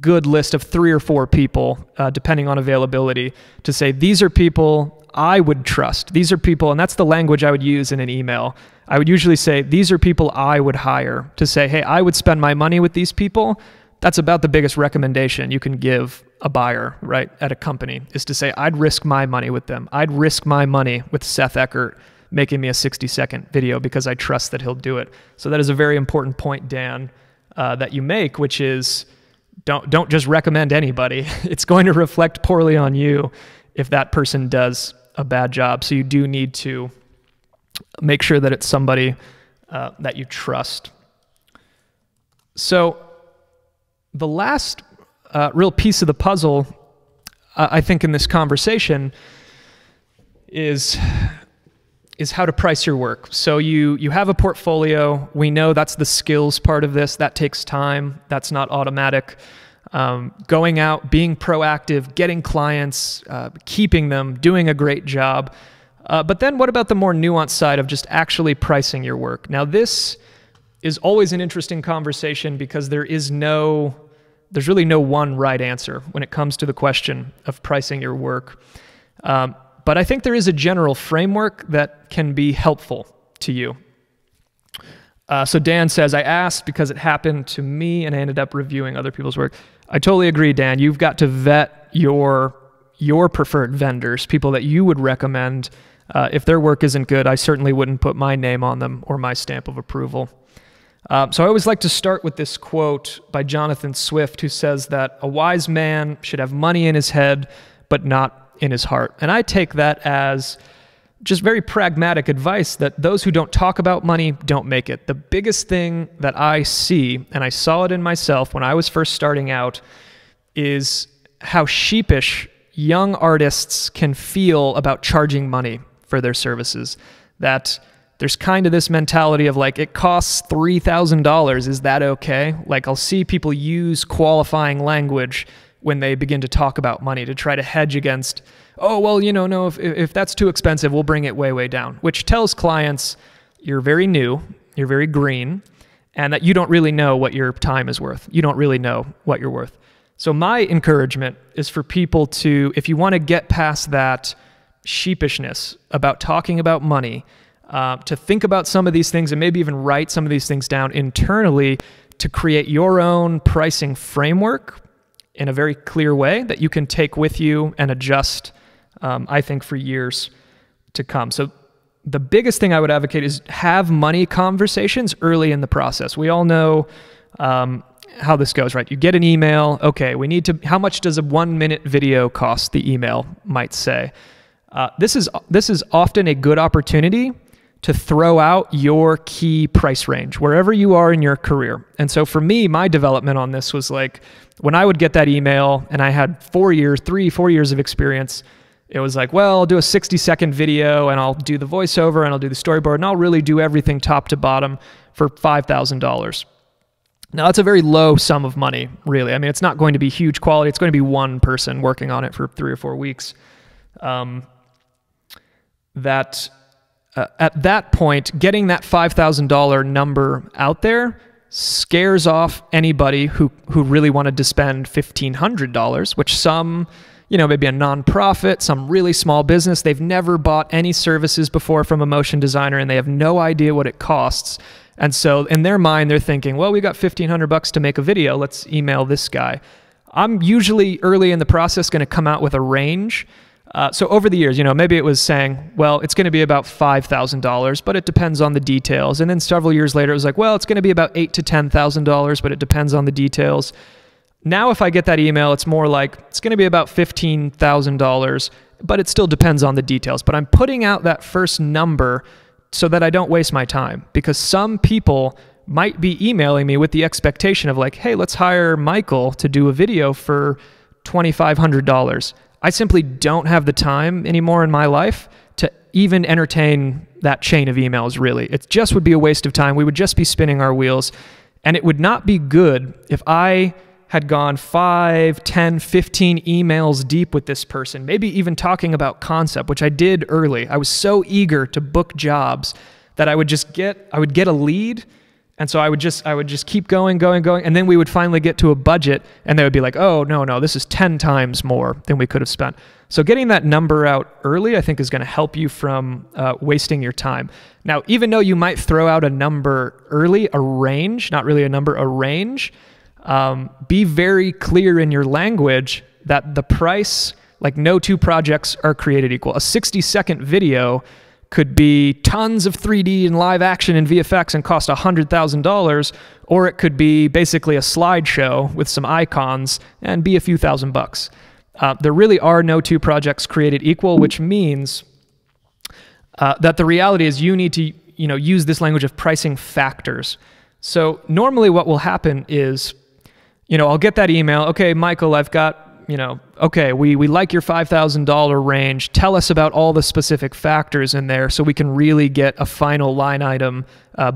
good list of 3 or 4 people, depending on availability, to say, these are people I would trust. These are people, and that's the language I would use in an email. I would usually say, these are people I would hire, to say, hey, I would spend my money with these people. That's about the biggest recommendation you can give a buyer, right, at a company, is to say, I'd risk my money with them. I'd risk my money with Seth Eckert making me a 60-second video because I trust that he'll do it. So that is a very important point, Dan, that you make, which is don't just recommend anybody. It's going to reflect poorly on you if that person does a bad job. So you do need to make sure that it's somebody that you trust. So the last real piece of the puzzle, I think, in this conversation is how to price your work. So you have a portfolio. We know that's the skills part of this. That takes time. That's not automatic. Going out, being proactive, getting clients, keeping them, doing a great job. But then what about the more nuanced side of just actually pricing your work? Now, this is always an interesting conversation because there's really no one right answer when it comes to the question of pricing your work. But I think there is a general framework that can be helpful to you. So Dan says, I asked because it happened to me and I ended up reviewing other people's work. I totally agree, Dan. You've got to vet your preferred vendors, people that you would recommend. If their work isn't good, I certainly wouldn't put my name on them or my stamp of approval. So I always like to start with this quote by Jonathan Swift, who says that a wise man should have money in his head, but not in his heart. And I take that as just very pragmatic advice that those who don't talk about money don't make it. The biggest thing that I see, and I saw it in myself when I was first starting out, is how sheepish young artists can feel about charging money for their services. That there's kind of this mentality of like, it costs $3,000, is that okay? Like, I'll see people use qualifying language when they begin to talk about money to try to hedge against, oh, well, no, if that's too expensive, we'll bring it way, way down, which tells clients you're very new, you're very green, and that you don't really know what your time is worth. You don't really know what you're worth. So my encouragement is for people to, if you want to get past that sheepishness about talking about money, to think about some of these things and maybe even write some of these things down internally to create your own pricing framework in a very clear way that you can take with you and adjust, I think, for years to come. So the biggest thing I would advocate is have money conversations early in the process. We all know how this goes, right? You get an email. Okay, how much does a 1-minute video cost? The email might say. This is often a good opportunity to throw out your key price range wherever you are in your career. And so for me, my development on this was like, when I would get that email and I had 4 years of experience, it was like, well, I'll do a 60-second video and I'll do the voiceover and I'll do the storyboard and I'll really do everything top to bottom for $5,000. Now, that's a very low sum of money, really. I mean, it's not going to be huge quality. It's going to be one person working on it for 3 or 4 weeks. At that point, getting that $5,000 number out there scares off anybody who really wanted to spend $1,500, which some, maybe a nonprofit, some really small business, they've never bought any services before from a motion designer and they have no idea what it costs. And so in their mind, they're thinking, well, we got $1,500 to make a video. Let's email this guy. I'm usually early in the process going to come out with a range. So over the years, maybe it was saying, well, it's going to be about $5,000, but it depends on the details. And then several years later, it was like, well, it's going to be about $8,000 to $10,000, but it depends on the details. Now, if I get that email, it's more like, it's going to be about $15,000, but it still depends on the details. But I'm putting out that first number so that I don't waste my time, because some people might be emailing me with the expectation of like, hey, let's hire Michael to do a video for $2,500. I simply don't have the time anymore in my life to even entertain that chain of emails, really. It just would be a waste of time. We would just be spinning our wheels. And it would not be good if I had gone 5, 10, 15 emails deep with this person, maybe even talking about concept, which I did early. I was so eager to book jobs that I would get a lead. And so I would just keep going, and then we would finally get to a budget, and they would be like, oh, no, this is 10 times more than we could have spent. So getting that number out early, I think, is going to help you from wasting your time. Now, even though you might throw out a number early, a range, not really a number, a range, be very clear in your language that the price, like no two projects are created equal. A 60-second video could be tons of 3D and live action and VFX and cost $100,000, or it could be basically a slideshow with some icons and be a few $1,000s. There really are no two projects created equal, which means that the reality is you need to use this language of pricing factors. So normally what will happen is, I'll get that email, okay, Michael, I've got, okay, we like your $5,000 range. Tell us about all the specific factors in there so we can really get a final line item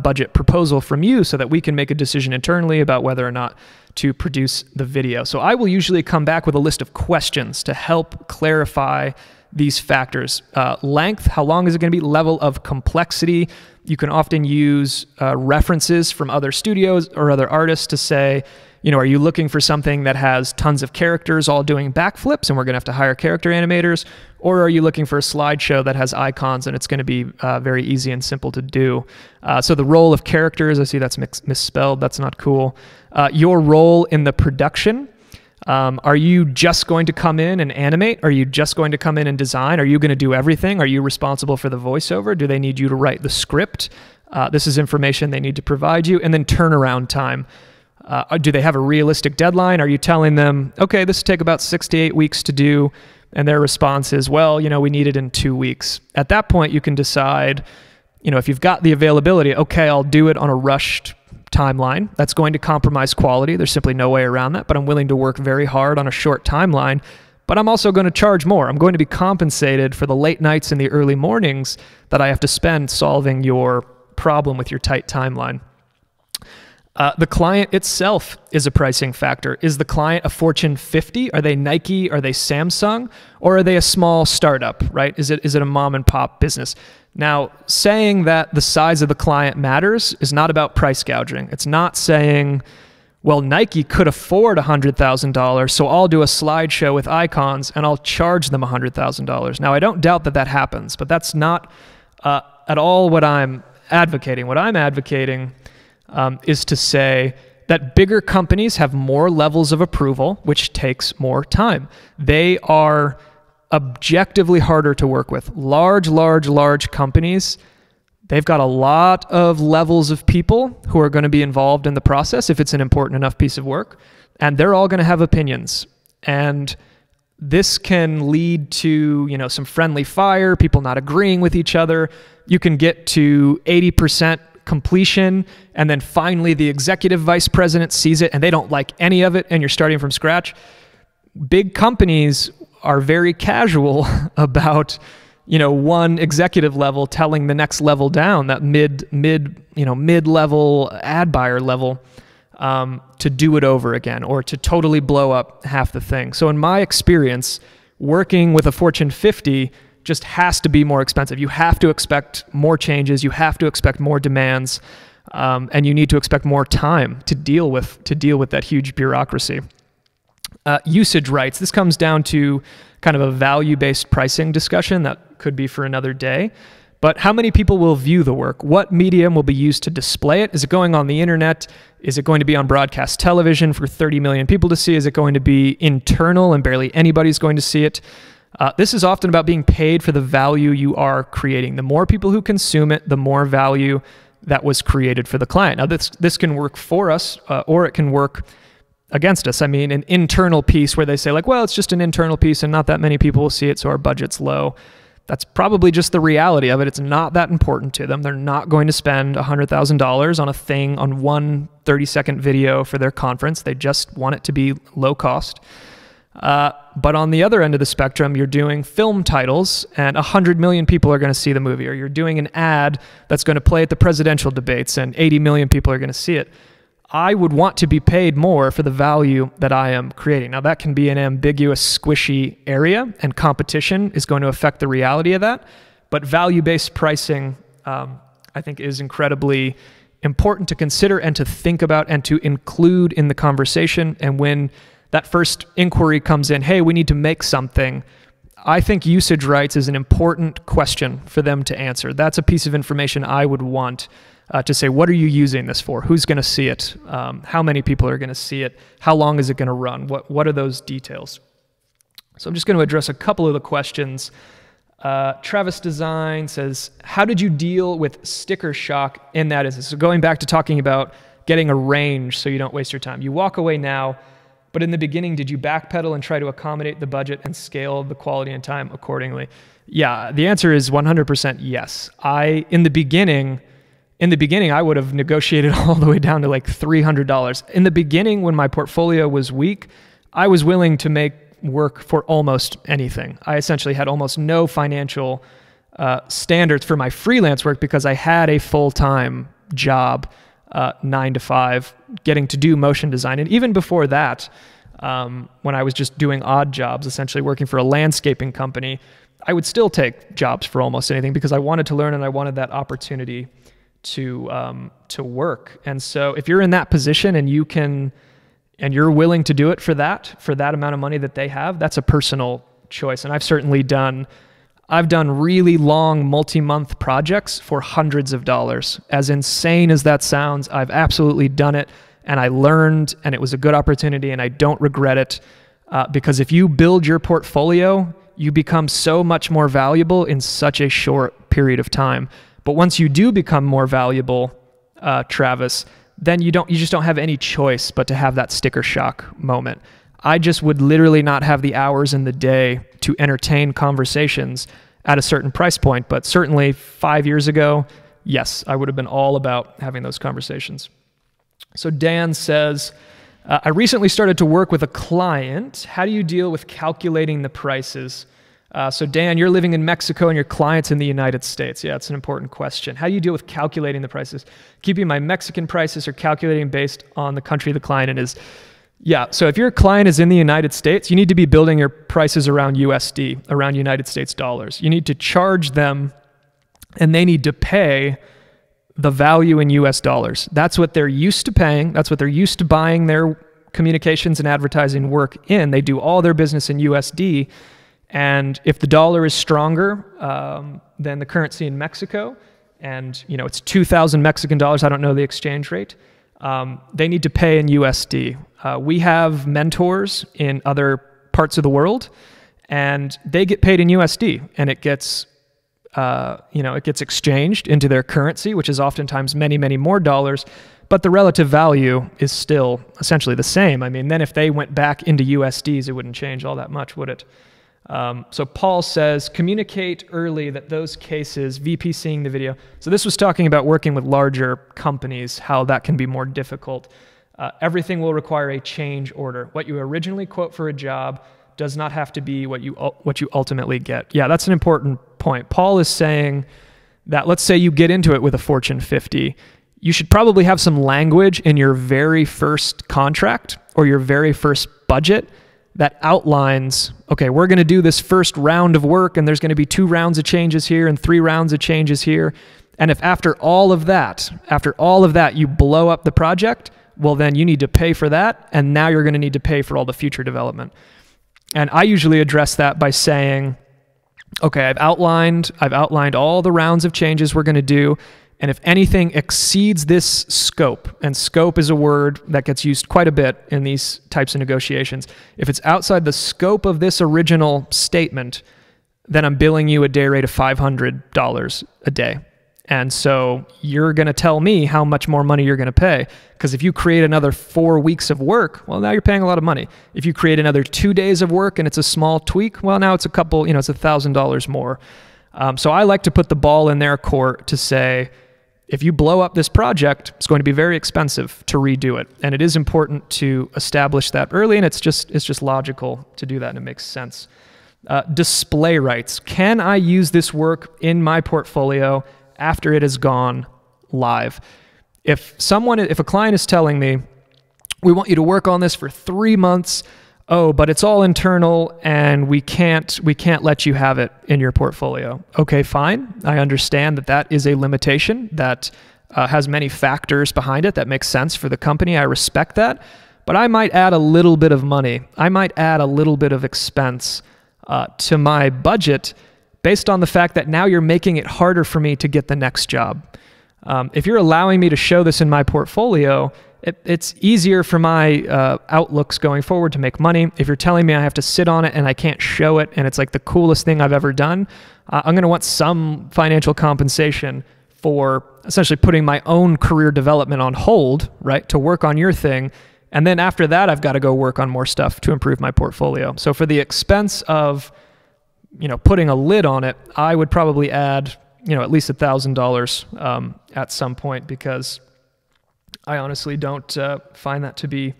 budget proposal from you so that we can make a decision internally about whether or not to produce the video. So I will usually come back with a list of questions to help clarify these factors. Length, how long is it going to be? Level of complexity. You can often use references from other studios or other artists to say, are you looking for something that has tons of characters all doing backflips and we're going to have to hire character animators? Or are you looking for a slideshow that has icons and it's going to be very easy and simple to do? So the role of characters, I see that's misspelled. That's not cool. Your role in the production. Are you just going to come in and animate? Are you just going to come in and design? Are you going to do everything? Are you responsible for the voiceover? Do they need you to write the script? This is information they need to provide you. And then turnaround time. Do they have a realistic deadline? Are you telling them, okay, this will take about 6 to 8 weeks to do? And their response is, well, we need it in 2 weeks. At that point, you can decide, if you've got the availability, okay, I'll do it on a rushed timeline. That's going to compromise quality. There's simply no way around that, but I'm willing to work very hard on a short timeline. But I'm also going to charge more. I'm going to be compensated for the late nights and the early mornings that I have to spend solving your problem with your tight timeline. The client itself is a pricing factor. Is the client a Fortune 50? Are they Nike? Are they Samsung? Or are they a small startup, right? Is it a mom and pop business? Now, saying that the size of the client matters is not about price gouging. It's not saying, well, Nike could afford $100,000, so I'll do a slideshow with icons and I'll charge them $100,000. Now, I don't doubt that happens, but that's not at all what I'm advocating. What I'm advocating is to say that bigger companies have more levels of approval, which takes more time. They are objectively harder to work with. Large companies, they've got a lot of levels of people who are going to be involved in the process if it's an important enough piece of work, and they're all going to have opinions. And this can lead to, some friendly fire, people not agreeing with each other. You can get to 80% completion, and then finally the executive vice president sees it and they don't like any of it, and you're starting from scratch. Big companies are very casual about, one executive level telling the next level down, that mid-level ad buyer level, to do it over again or to totally blow up half the thing. So in my experience, working with a Fortune 50 just has to be more expensive. You have to expect more changes. You have to expect more demands, and you need to expect more time to deal with that huge bureaucracy. Usage rights. This comes down to kind of a value-based pricing discussion that could be for another day. But how many people will view the work? What medium will be used to display it? Is it going on the internet? Is it going to be on broadcast television for 30 million people to see? Is it going to be internal and barely anybody's going to see it? This is often about being paid for the value you are creating. The more people who consume it, the more value that was created for the client. Now, this can work for us, or it can work against us. I mean, an internal piece where they say, like, well, it's just an internal piece and not that many people will see it, so our budget's low. That's probably just the reality of it. It's not that important to them. They're not going to spend $100,000 on a thing, on one 30-second video for their conference. They just want it to be low cost. But on the other end of the spectrum, you're doing film titles and 100 million people are going to see the movie, or you're doing an ad that's going to play at the presidential debates and 80 million people are going to see it. I would want to be paid more for the value that I am creating. Now, that can be an ambiguous, squishy area, and competition is going to affect the reality of that. But value-based pricing, I think, is incredibly important to consider and to think about and to include in the conversation. And when that first inquiry comes in, hey, we need to make something, I think usage rights is an important question for them to answer. That's a piece of information I would want to say, what are you using this for? Who's going to see it? How many people are going to see it? How long is it going to run? What are those details? So I'm just going to address a couple of the questions Travis Design says, how did you deal with sticker shock in that instance? So going back to talking about getting a range so you don't waste your time. You walk away now, but in the beginning, did you backpedal and try to accommodate the budget and scale the quality and time accordingly? Yeah, the answer is 100% yes. In the beginning, I would have negotiated all the way down to like $300. In the beginning, when my portfolio was weak, I was willing to make work for almost anything. I essentially had almost no financial standards for my freelance work because I had a full-time job, 9 to 5, getting to do motion design. And even before that, when I was just doing odd jobs, essentially working for a landscaping company, I would still take jobs for almost anything because I wanted to learn and I wanted that opportunity to work. And so if you're in that position and you're willing to do it for that amount of money that they have, that's a personal choice. And I've certainly done really long multi-month projects for hundreds of dollars. As insane as that sounds, I've absolutely done it and I learned and it was a good opportunity and I don't regret it because if you build your portfolio, you become so much more valuable in such a short period of time. But once you do become more valuable, Travis, then you just don't have any choice but to have that sticker shock moment. I just would literally not have the hours in the day to entertain conversations at a certain price point. But certainly 5 years ago, yes, I would have been all about having those conversations. So Dan says, I recently started to work with a client. How do you deal with calculating the prices? So Dan, you're living in Mexico and your client's in the United States. Yeah, it's an important question. How do you deal with calculating the prices? Keeping my Mexican prices or calculating based on the country the client is? Yeah, so if your client is in the United States, you need to be building your prices around USD, around United States dollars. You need to charge them and they need to pay the value in US dollars. That's what they're used to paying. That's what they're used to buying their communications and advertising work in. They do all their business in USD. And if the dollar is stronger than the currency in Mexico, and it's 2,000 Mexican dollars, I don't know the exchange rate, they need to pay in USD. We have mentors in other parts of the world, and they get paid in USD, and it gets exchanged into their currency, which is oftentimes many, many more dollars. But the relative value is still essentially the same. I mean, then if they went back into USDs, it wouldn't change all that much, would it? So Paul says, communicate early that those cases, VP seeing the video. So this was talking about working with larger companies, how that can be more difficult. Everything will require a change order. What you originally quote for a job does not have to be what you ultimately get. Yeah, that's an important point. Paul is saying that let's say you get into it with a Fortune 50. You should probably have some language in your very first contract or your very first budget that outlines, okay, we're going to do this first round of work and there's going to be 2 rounds of changes here and 3 rounds of changes here. And if after all of that, you blow up the project, well, then you need to pay for that. And now you're going to need to pay for all the future development. And I usually address that by saying, okay, I've outlined all the rounds of changes we're going to do. And if anything exceeds this scope, and scope is a word that gets used quite a bit in these types of negotiations, if it's outside the scope of this original statement, then I'm billing you a day rate of $500 a day. And so you're going to tell me how much more money you're going to pay. Because if you create another 4 weeks of work, well, now you're paying a lot of money. If you create another 2 days of work and it's a small tweak, well, now it's it's $1,000 more. So I like to put the ball in their court to say, if you blow up this project, it's going to be very expensive to redo it. And it is important to establish that early, and it's just logical to do that, and it makes sense. Display rights. Can I use this work in my portfolio after it has gone live? If a client is telling me, we want you to work on this for 3 months, oh, but it's all internal and we can't let you have it in your portfolio. Okay, fine. I understand that is a limitation that has many factors behind it that makes sense for the company. I respect that, but I might add a little bit of money. I might add a little bit of expense to my budget based on the fact that now you're making it harder for me to get the next job. If you're allowing me to show this in my portfolio it's easier for my outlooks going forward to make money. If you're telling me I have to sit on it and I can't show it and it's like the coolest thing I've ever done, I'm going to want some financial compensation for essentially putting my own career development on hold, right, to work on your thing. And then after that, I've got to go work on more stuff to improve my portfolio. So for the expense of, putting a lid on it, I would probably add, at least $1,000 at some point, because I honestly don't find that to be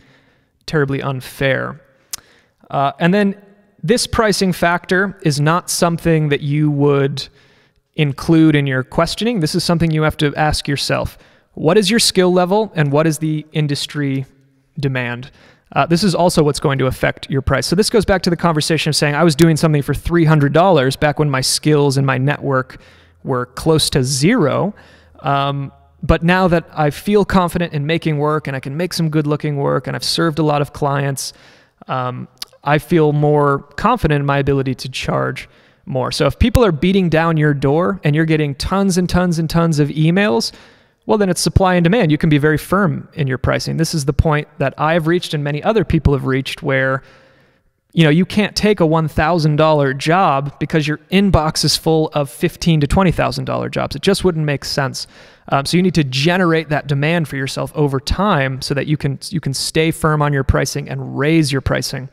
terribly unfair. And then this pricing factor is not something that you would include in your questioning. This is something you have to ask yourself. What is your skill level and what is the industry demand? This is also what's going to affect your price. So this goes back to the conversation of saying I was doing something for $300 back when my skills and my network were close to zero. But now that I feel confident in making work and I can make some good looking work and I've served a lot of clients, I feel more confident in my ability to charge more. So if people are beating down your door and you're getting tons and tons and tons of emails, well, then it's supply and demand. You can be very firm in your pricing. This is the point that I've reached and many other people have reached where, you can't take a $1,000 job because your inbox is full of $15,000 to $20,000 jobs. It just wouldn't make sense. So you need to generate that demand for yourself over time so that you can stay firm on your pricing and raise your pricing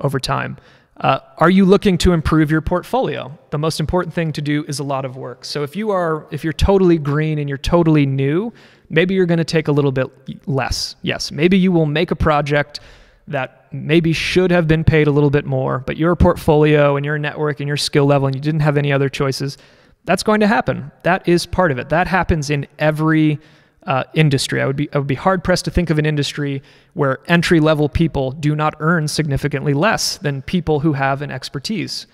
over time. Are you looking to improve your portfolio? The most important thing to do is a lot of work. So if you're totally green and you're totally new, maybe you're going to take a little bit less. Yes, maybe you will make a project that maybe should have been paid a little bit more, but your portfolio and your network and your skill level and you didn't have any other choices, that's going to happen. That is part of it. That happens in every industry. I would be hard pressed to think of an industry where entry-level people do not earn significantly less than people who have an expertise.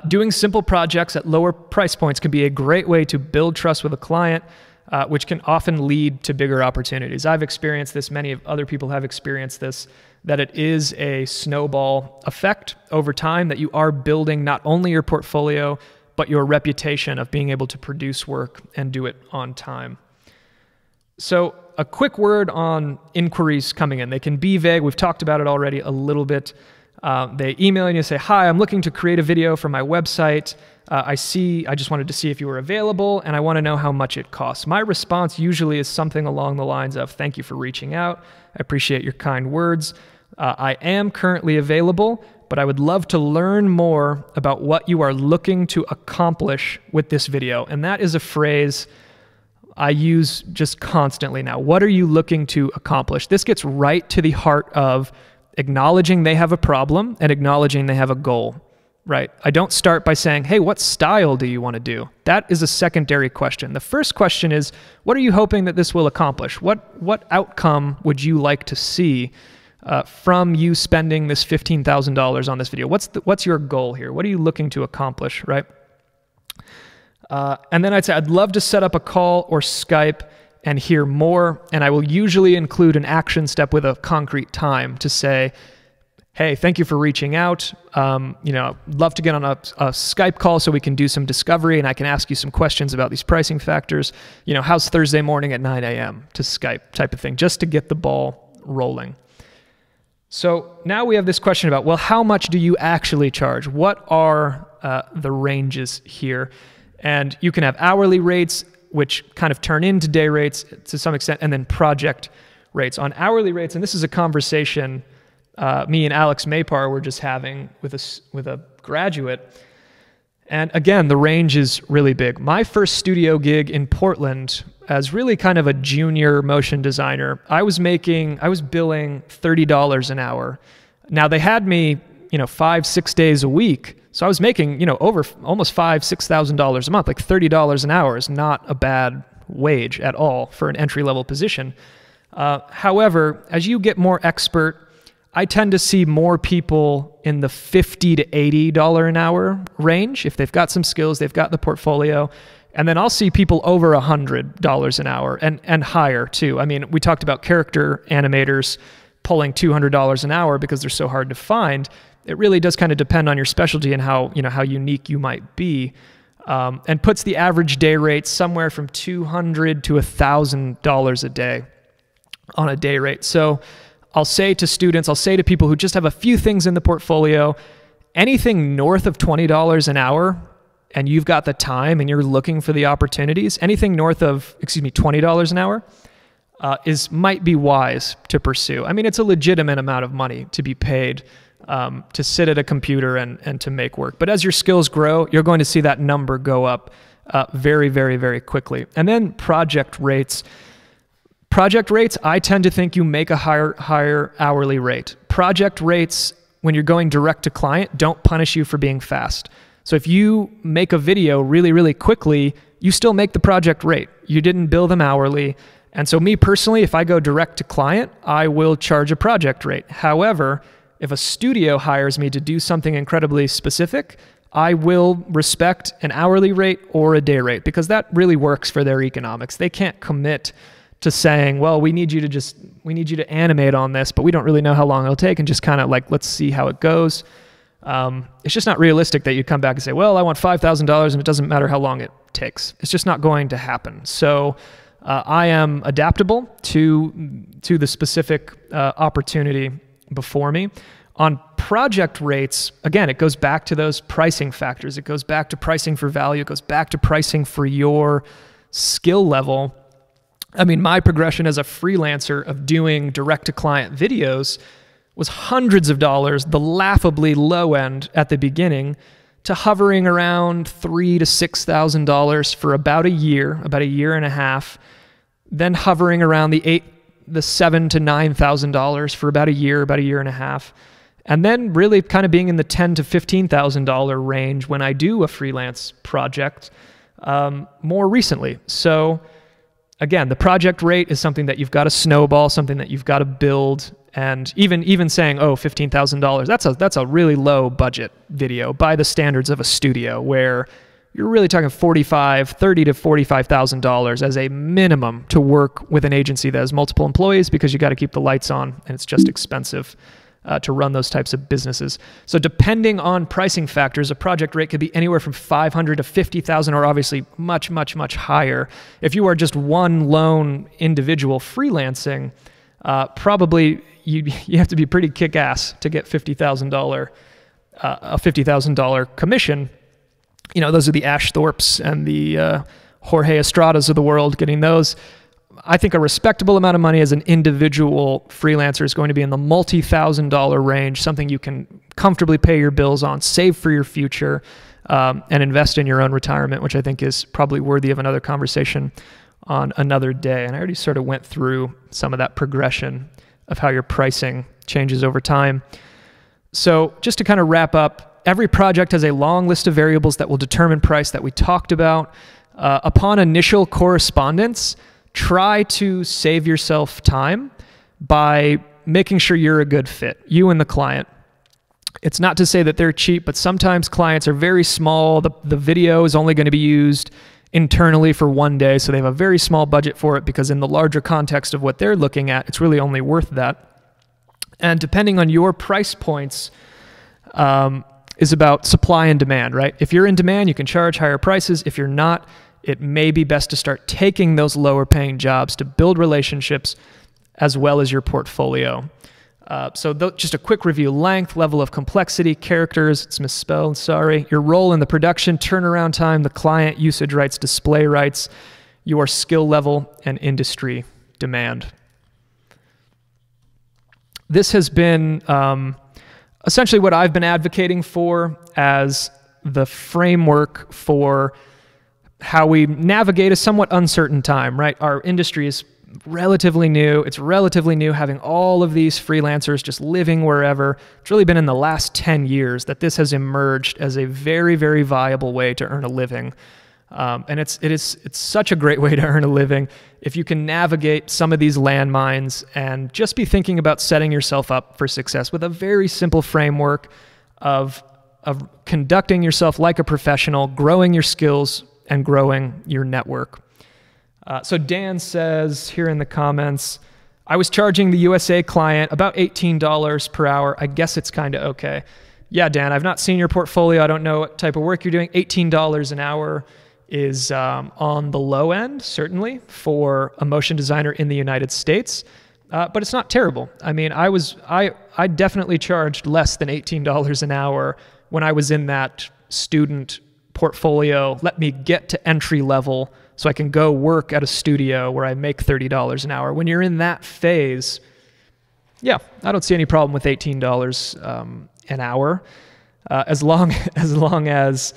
Doing simple projects at lower price points can be a great way to build trust with a client, which can often lead to bigger opportunities. I've experienced this, many of other people have experienced this, that it is a snowball effect over time, that you are building not only your portfolio, but your reputation of being able to produce work and do it on time. So a quick word on inquiries coming in. They can be vague. We've talked about it already a little bit. They email you and say, hi, I'm looking to create a video for my website. I just wanted to see if you were available and I want to know how much it costs. My response usually is something along the lines of, thank you for reaching out. I appreciate your kind words. I am currently available, but I would love to learn more about what you are looking to accomplish with this video. And that is a phrase I use just constantly now. What are you looking to accomplish? This gets right to the heart of acknowledging they have a problem and acknowledging they have a goal, right? I don't start by saying, hey, what style do you want to do? That is a secondary question. The first question is, what are you hoping that this will accomplish? What outcome would you like to see from you spending this $15,000 on this video? What's your goal here? What are you looking to accomplish, right? And then I'd say, I'd love to set up a call or Skype and hear more. And I will usually include an action step with a concrete time to say, hey, thank you for reaching out. Love to get on a Skype call so we can do some discovery and I can ask you some questions about these pricing factors. How's Thursday morning at 9 a.m. to Skype type of thing, just to get the ball rolling. So now we have this question about, well, how much do you actually charge? What are the ranges here? And you can have hourly rates, which kind of turn into day rates to some extent, and then project rates. On hourly rates, and this is a conversation me and Alex Maypar were just having with a graduate. And again, the range is really big. My first studio gig in Portland, as really kind of a junior motion designer, I was billing $30 an hour. Now they had me, 5-6 days a week. So I was making, over almost $5,000-$6,000 a month. Like $30 an hour is not a bad wage at all for an entry-level position. However, as you get more expert, I tend to see more people in the $50 to $80 an hour range. If they've got some skills, they've got the portfolio. And then I'll see people over $100 an hour and higher too. I mean, we talked about character animators pulling $200 an hour because they're so hard to find. It really does kind of depend on your specialty and how unique you might be, and puts the average day rate somewhere from $200 to $1,000 a day. on a day rate. So I'll say to students, I'll say to people who just have a few things in the portfolio, anything north of $20 an hour, and you've got the time and you're looking for the opportunities, anything north of, $20 an hour might be wise to pursue. I mean, it's a legitimate amount of money to be paid to sit at a computer and to make work. But as your skills grow, you're going to see that number go up very, very, very quickly. And then project rates. Project rates, I tend to think you make a higher hourly rate. Project rates, when you're going direct to client, don't punish you for being fast. So if you make a video really, really quickly, you still make the project rate. You didn't bill them hourly. And so me personally, if I go direct to client, I will charge a project rate. However, if a studio hires me to do something incredibly specific, I will respect an hourly rate or a day rate because that really works for their economics. They can't commit to saying, well, we need you to animate on this, but we don't really know how long it'll take, and just kind of like, let's see how it goes. It's just not realistic that you come back and say, well, I want $5,000 and it doesn't matter how long it takes. It's just not going to happen. So I am adaptable to the specific opportunity before me. On project rates, again, it goes back to those pricing factors. It goes back to pricing for value. It goes back to pricing for your skill level. I mean, my progression as a freelancer of doing direct-to-client videos was hundreds of dollars, the laughably low end at the beginning, to hovering around $3,000 to $6,000 for about a year and a half, then hovering around the $7,000 to $9,000 for about a year and a half, and then really kind of being in the $10,000 to $15,000 range when I do a freelance project more recently. So again, the project rate is something that you've got to snowball, something that you've got to build. And even saying, oh, $15,000, that's a really low budget video by the standards of a studio, where you're really talking $30,000 to $45,000 as a minimum to work with an agency that has multiple employees, because you got to keep the lights on and it's just expensive to run those types of businesses. So depending on pricing factors, a project rate could be anywhere from $500 to $50,000, or obviously much, much, much higher. If you are just one lone individual freelancing, probably you have to be pretty kick-ass to get a $50,000 commission. You know, those are the Ashthorpes and the Jorge Estradas of the world getting those. I think a respectable amount of money as an individual freelancer is going to be in the multi-$1,000 range, something you can comfortably pay your bills on, save for your future, and invest in your own retirement, which I think is probably worthy of another conversation on another day. And I already sort of went through some of that progression of how your pricing changes over time. So just to kind of wrap up, every project has a long list of variables that will determine price that we talked about. Upon initial correspondence, try to save yourself time by making sure you're a good fit, you and the client. It's not to say that they're cheap, but sometimes clients are very small. The video is only going to be used internally for one day, so they have a very small budget for it, because in the larger context of what they're looking at, it's really only worth that. And depending on your price points, is about supply and demand, right? If you're in demand, you can charge higher prices. If you're not, it may be best to start taking those lower paying jobs to build relationships as well as your portfolio. So just a quick review: length, level of complexity, characters, it's misspelled, sorry, your role in the production, turnaround time, the client, usage rights, display rights, your skill level, and industry demand. This has been essentially what I've been advocating for as the framework for how we navigate a somewhat uncertain time, right? Our industry is relatively new. It's relatively new having all of these freelancers just living wherever. It's really been in the last 10 years that this has emerged as a very, very viable way to earn a living. And it's such a great way to earn a living if you can navigate some of these landmines and just be thinking about setting yourself up for success with a very simple framework of conducting yourself like a professional, growing your skills, and growing your network. So Dan says here in the comments, I was charging the USA client about $18 per hour. I guess it's kind of okay. Yeah, Dan, I've not seen your portfolio. I don't know what type of work you're doing. $18 an hour is on the low end, certainly, for a motion designer in the United States. but it's not terrible. I mean, I definitely charged less than $18 an hour when I was in that student portfolio. Let me get to entry level so I can go work at a studio where I make $30 an hour. When you're in that phase, yeah, I don't see any problem with $18 an hour, as long as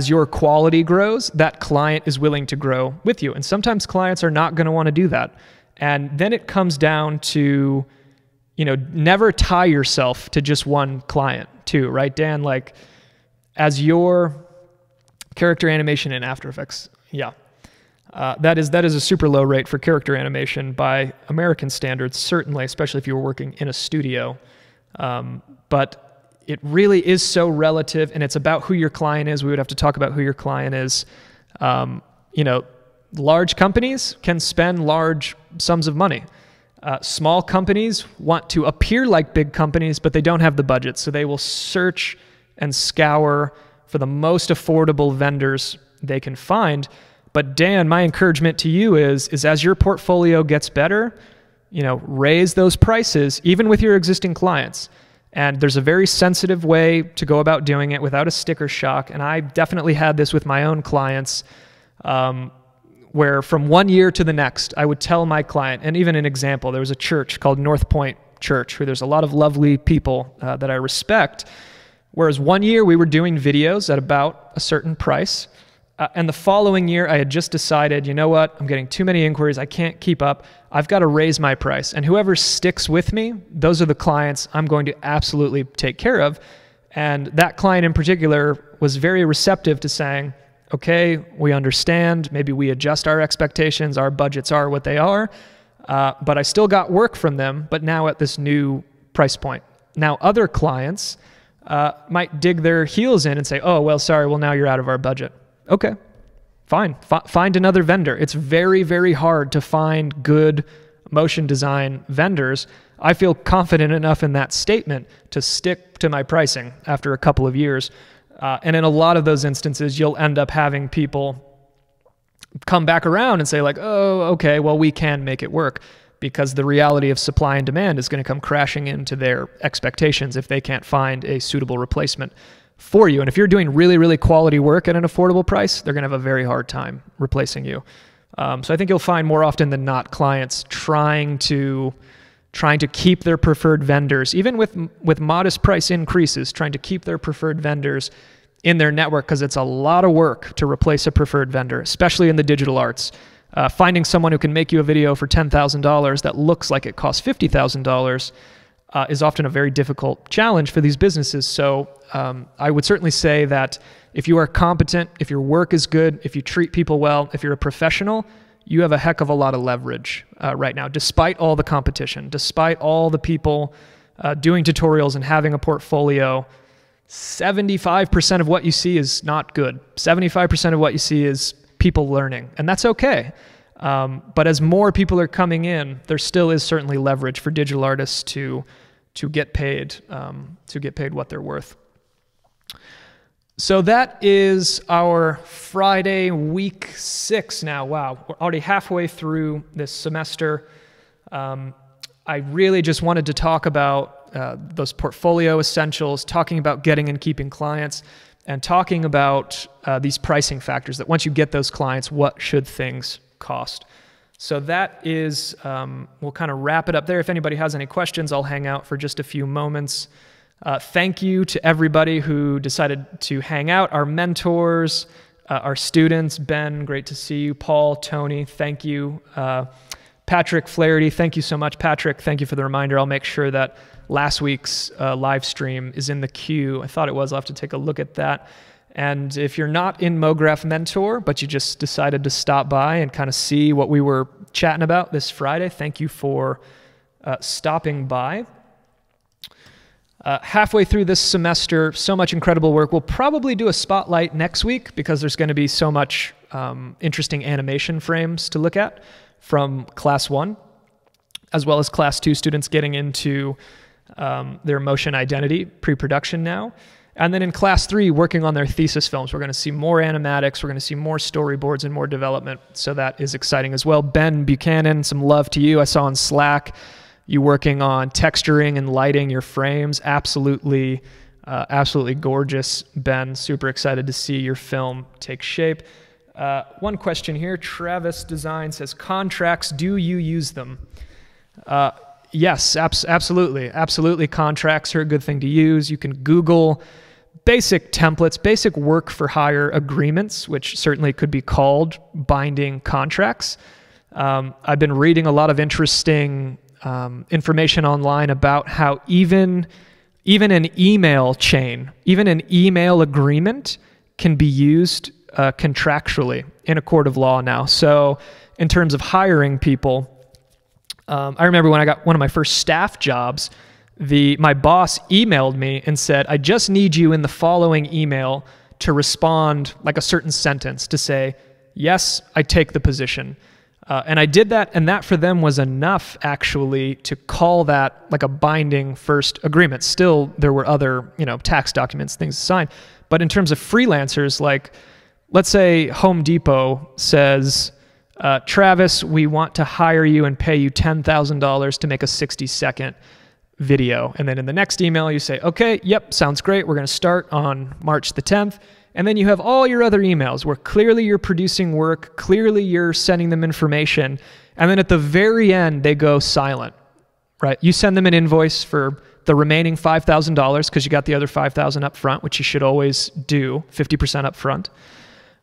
your quality grows, that client is willing to grow with you. And sometimes clients are not going to want to do that. And then it comes down to, never tie yourself to just one client too, right, Dan? Like, as your character animation in After Effects, yeah. That is a super low rate for character animation by American standards, certainly, especially if you were working in a studio. But it really is so relative, and it's about who your client is. We would have to talk about who your client is. Large companies can spend large sums of money. Small companies want to appear like big companies, but they don't have the budget, so they will search and scour for the most affordable vendors they can find. But Dan, my encouragement to you is as your portfolio gets better, raise those prices, even with your existing clients. And there's a very sensitive way to go about doing it without a sticker shock. And I definitely had this with my own clients, where from one year to the next, I would tell my client, and even an example, there was a church called North Point Church, where there's a lot of lovely people that I respect. Whereas one year we were doing videos at about a certain price. And the following year, I had just decided, you know what, I'm getting too many inquiries, I can't keep up, I've got to raise my price. And whoever sticks with me, those are the clients I'm going to absolutely take care of. And that client in particular was very receptive to saying, okay, we understand, maybe we adjust our expectations, our budgets are what they are, but I still got work from them, but now at this new price point. Now other clients might dig their heels in and say, oh, well, sorry, well, now you're out of our budget. Okay, fine. Find another vendor. It's very, very hard to find good motion design vendors. I feel confident enough in that statement to stick to my pricing after a couple of years. And in a lot of those instances, you'll end up having people come back around and say like, oh, okay, well, we can make it work, because the reality of supply and demand is going to come crashing into their expectations if they can't find a suitable replacement for you. And if you're doing really, really quality work at an affordable price, they're going to have a very hard time replacing you. So I think you'll find more often than not clients trying to keep their preferred vendors, even with modest price increases, trying to keep their preferred vendors in their network, because it's a lot of work to replace a preferred vendor, especially in the digital arts. Finding someone who can make you a video for $10,000 that looks like it costs $50,000 is often a very difficult challenge for these businesses. So I would certainly say that if you are competent, if your work is good, if you treat people well, if you're a professional, you have a heck of a lot of leverage right now, despite all the competition, despite all the people doing tutorials and having a portfolio. 75% of what you see is not good. 75% of what you see is people learning, and that's okay. But as more people are coming in, there still is certainly leverage for digital artists to get paid what they're worth. So that is our Friday, week 6 now. Wow, we're already halfway through this semester. I really just wanted to talk about those portfolio essentials, talking about getting and keeping clients, and talking about these pricing factors, that once you get those clients, what should things cost? So that is, we'll kind of wrap it up there. If anybody has any questions, I'll hang out for just a few moments. Thank you to everybody who decided to hang out, our mentors, our students. Ben, great to see you. Paul, Tony, thank you. Patrick Flaherty, thank you so much. Patrick, thank you for the reminder. I'll make sure that last week's live stream is in the queue. I thought it was. I'll have to take a look at that. And if you're not in MoGraph Mentor, but you just decided to stop by and kind of see what we were chatting about this Friday, thank you for stopping by. Halfway through this semester, so much incredible work. We'll probably do a spotlight next week, because there's going to be so much interesting animation frames to look at from Class 1, as well as Class 2 students getting into their motion identity pre-production now. And then in class 3, working on their thesis films. We're going to see more animatics, we're going to see more storyboards and more development. So that is exciting as well. Ben Buchanan, some love to you. I saw on Slack you working on texturing and lighting your frames. Absolutely gorgeous, Ben. Super excited to see your film take shape. One question here. Travis Design says, contracts, do you use them? Yes, absolutely. Absolutely, contracts are a good thing to use. You can Google basic templates, basic work for hire agreements, which certainly could be called binding contracts. I've been reading a lot of interesting information online about how even an email chain, even an email agreement can be used contractually in a court of law now. So in terms of hiring people, I remember when I got one of my first staff jobs, my boss emailed me and said, I just need you in the following email to respond like a certain sentence to say, yes, I take the position. And I did that, and that for them was enough actually to call that like a binding first agreement. Still, there were other, tax documents, things to sign. But in terms of freelancers, like let's say Home Depot says, Travis, we want to hire you and pay you $10,000 to make a 60-second video. And then in the next email, you say, okay, yep, sounds great. We're going to start on March the 10th. And then you have all your other emails where clearly you're producing work, clearly you're sending them information. And then at the very end, they go silent, right? You send them an invoice for the remaining $5,000 because you got the other $5,000 up front, which you should always do, 50% up front.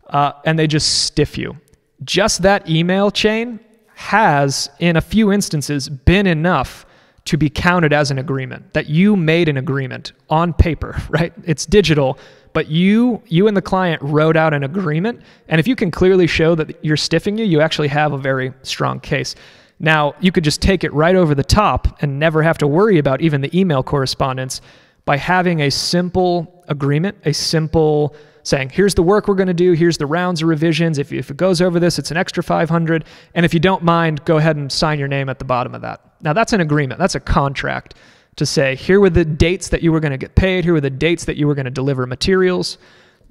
And they just stiff you. Just that email chain has, in a few instances, been enough to be counted as an agreement, that you made an agreement on paper, right? It's digital, but you and the client wrote out an agreement. And if you can clearly show that you're stiffing you actually have a very strong case. Now, you could just take it right over the top and never have to worry about even the email correspondence by having a simple agreement, a simple saying, here's the work we're going to do, here's the rounds of revisions. If it goes over this, it's an extra $500. And if you don't mind, go ahead and sign your name at the bottom of that. Now, that's an agreement. That's a contract to say, here were the dates that you were going to get paid, here were the dates that you were going to deliver materials.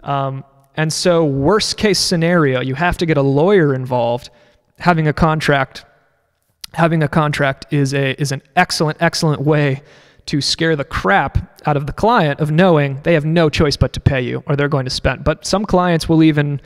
And so worst case scenario, you have to get a lawyer involved. Having a contract is an excellent way to scare the crap out of the client of knowing they have no choice but to pay you or they're going to spend. But some clients will even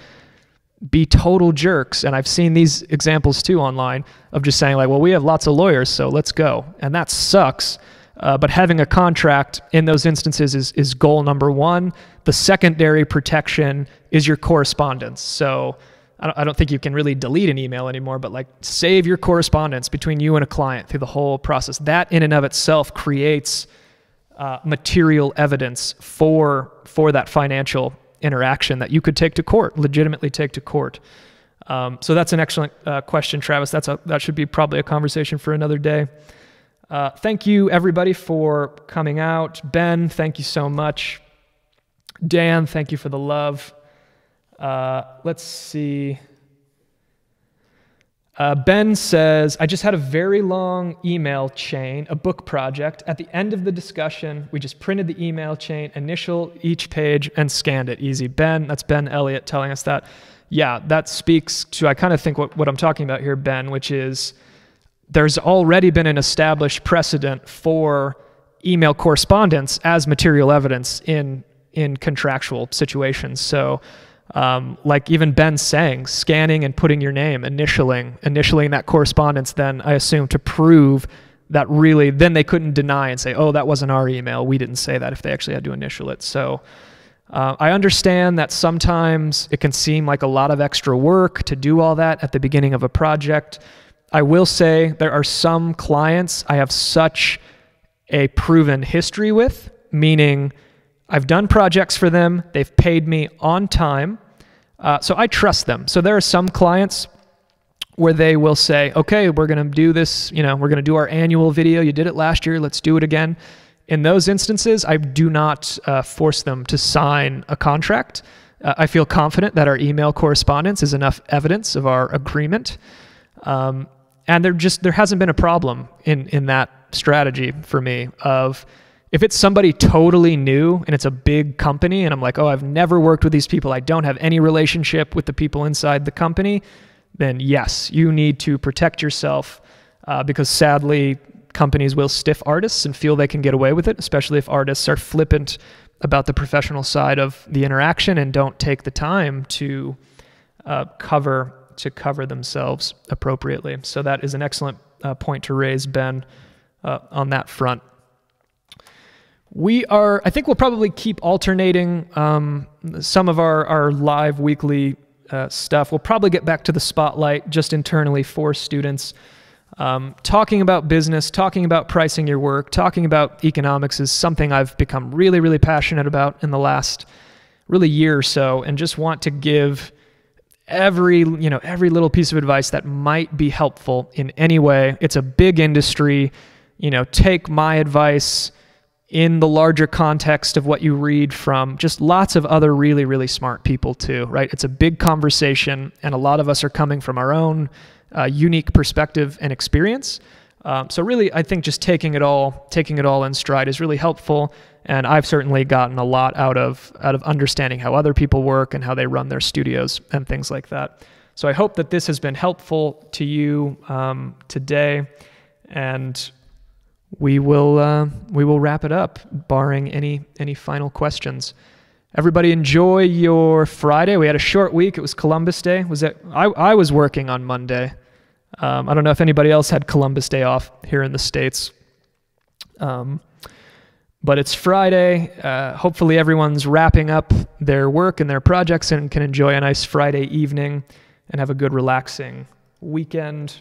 be total jerks. And I've seen these examples too online of just saying like, well, we have lots of lawyers, so let's go. And that sucks. But having a contract in those instances is goal number one. The secondary protection is your correspondence. So I don't think you can really delete an email anymore, but like save your correspondence between you and a client through the whole process. That in and of itself creates material evidence for that financial interaction that you could take to court, legitimately take to court. So that's an excellent question, Travis. That should be probably a conversation for another day. Thank you, everybody, for coming out. Ben, thank you so much. Dan, thank you for the love. Let's see. Ben says, I just had a very long email chain, a book project. At the end of the discussion, we just printed the email chain, initial each page, and scanned it. Easy. Ben, that's Ben Elliott telling us that. Yeah, that speaks to, I kind of think what I'm talking about here, Ben, which is there's already been an established precedent for email correspondence as material evidence in contractual situations. So like even Ben saying, scanning and putting your name, initialing that correspondence, then I assume to prove that really, then they couldn't deny and say, oh, that wasn't our email. We didn't say that if they actually had to initial it. So I understand that sometimes it can seem like a lot of extra work to do all that at the beginning of a project. I will say there are some clients I have such a proven history with, meaning I've done projects for them, they've paid me on time, so I trust them. So there are some clients where they will say, okay, we're going to do this, we're going to do our annual video, you did it last year, let's do it again. In those instances, I do not force them to sign a contract. I feel confident that our email correspondence is enough evidence of our agreement. And there hasn't been a problem in that strategy for me of If it's somebody totally new and it's a big company and I'm like, oh, I've never worked with these people, I don't have any relationship with the people inside the company, then yes, you need to protect yourself because sadly, companies will stiff artists and feel they can get away with it, especially if artists are flippant about the professional side of the interaction and don't take the time to cover themselves appropriately. So that is an excellent point to raise, Ben, on that front. I think we'll probably keep alternating some of our live weekly stuff. We'll probably get back to the spotlight just internally for students. Talking about business, talking about pricing your work, talking about economics is something I've become really, really passionate about in the last really year or so, and just want to give every little piece of advice that might be helpful in any way. It's a big industry. Take my advice in the larger context of what you read from just lots of other really, really smart people too, right? It's a big conversation, and a lot of us are coming from our own unique perspective and experience. So really, I think just taking it all in stride is really helpful, and I've certainly gotten a lot out of understanding how other people work and how they run their studios and things like that. So I hope that this has been helpful to you today, and we will wrap it up, barring any final questions. Everybody enjoy your Friday. We had a short week. It was Columbus Day. I was working on Monday. I don't know if anybody else had Columbus Day off here in the States. But it's Friday. Hopefully everyone's wrapping up their work and their projects and can enjoy a nice Friday evening and have a good relaxing weekend.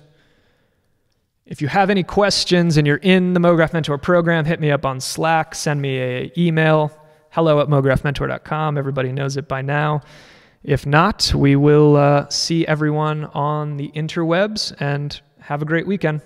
If you have any questions and you're in the MoGraph Mentor program, hit me up on Slack, send me an email, hello@mographmentor.com. Everybody knows it by now. If not, we will see everyone on the interwebs, and have a great weekend.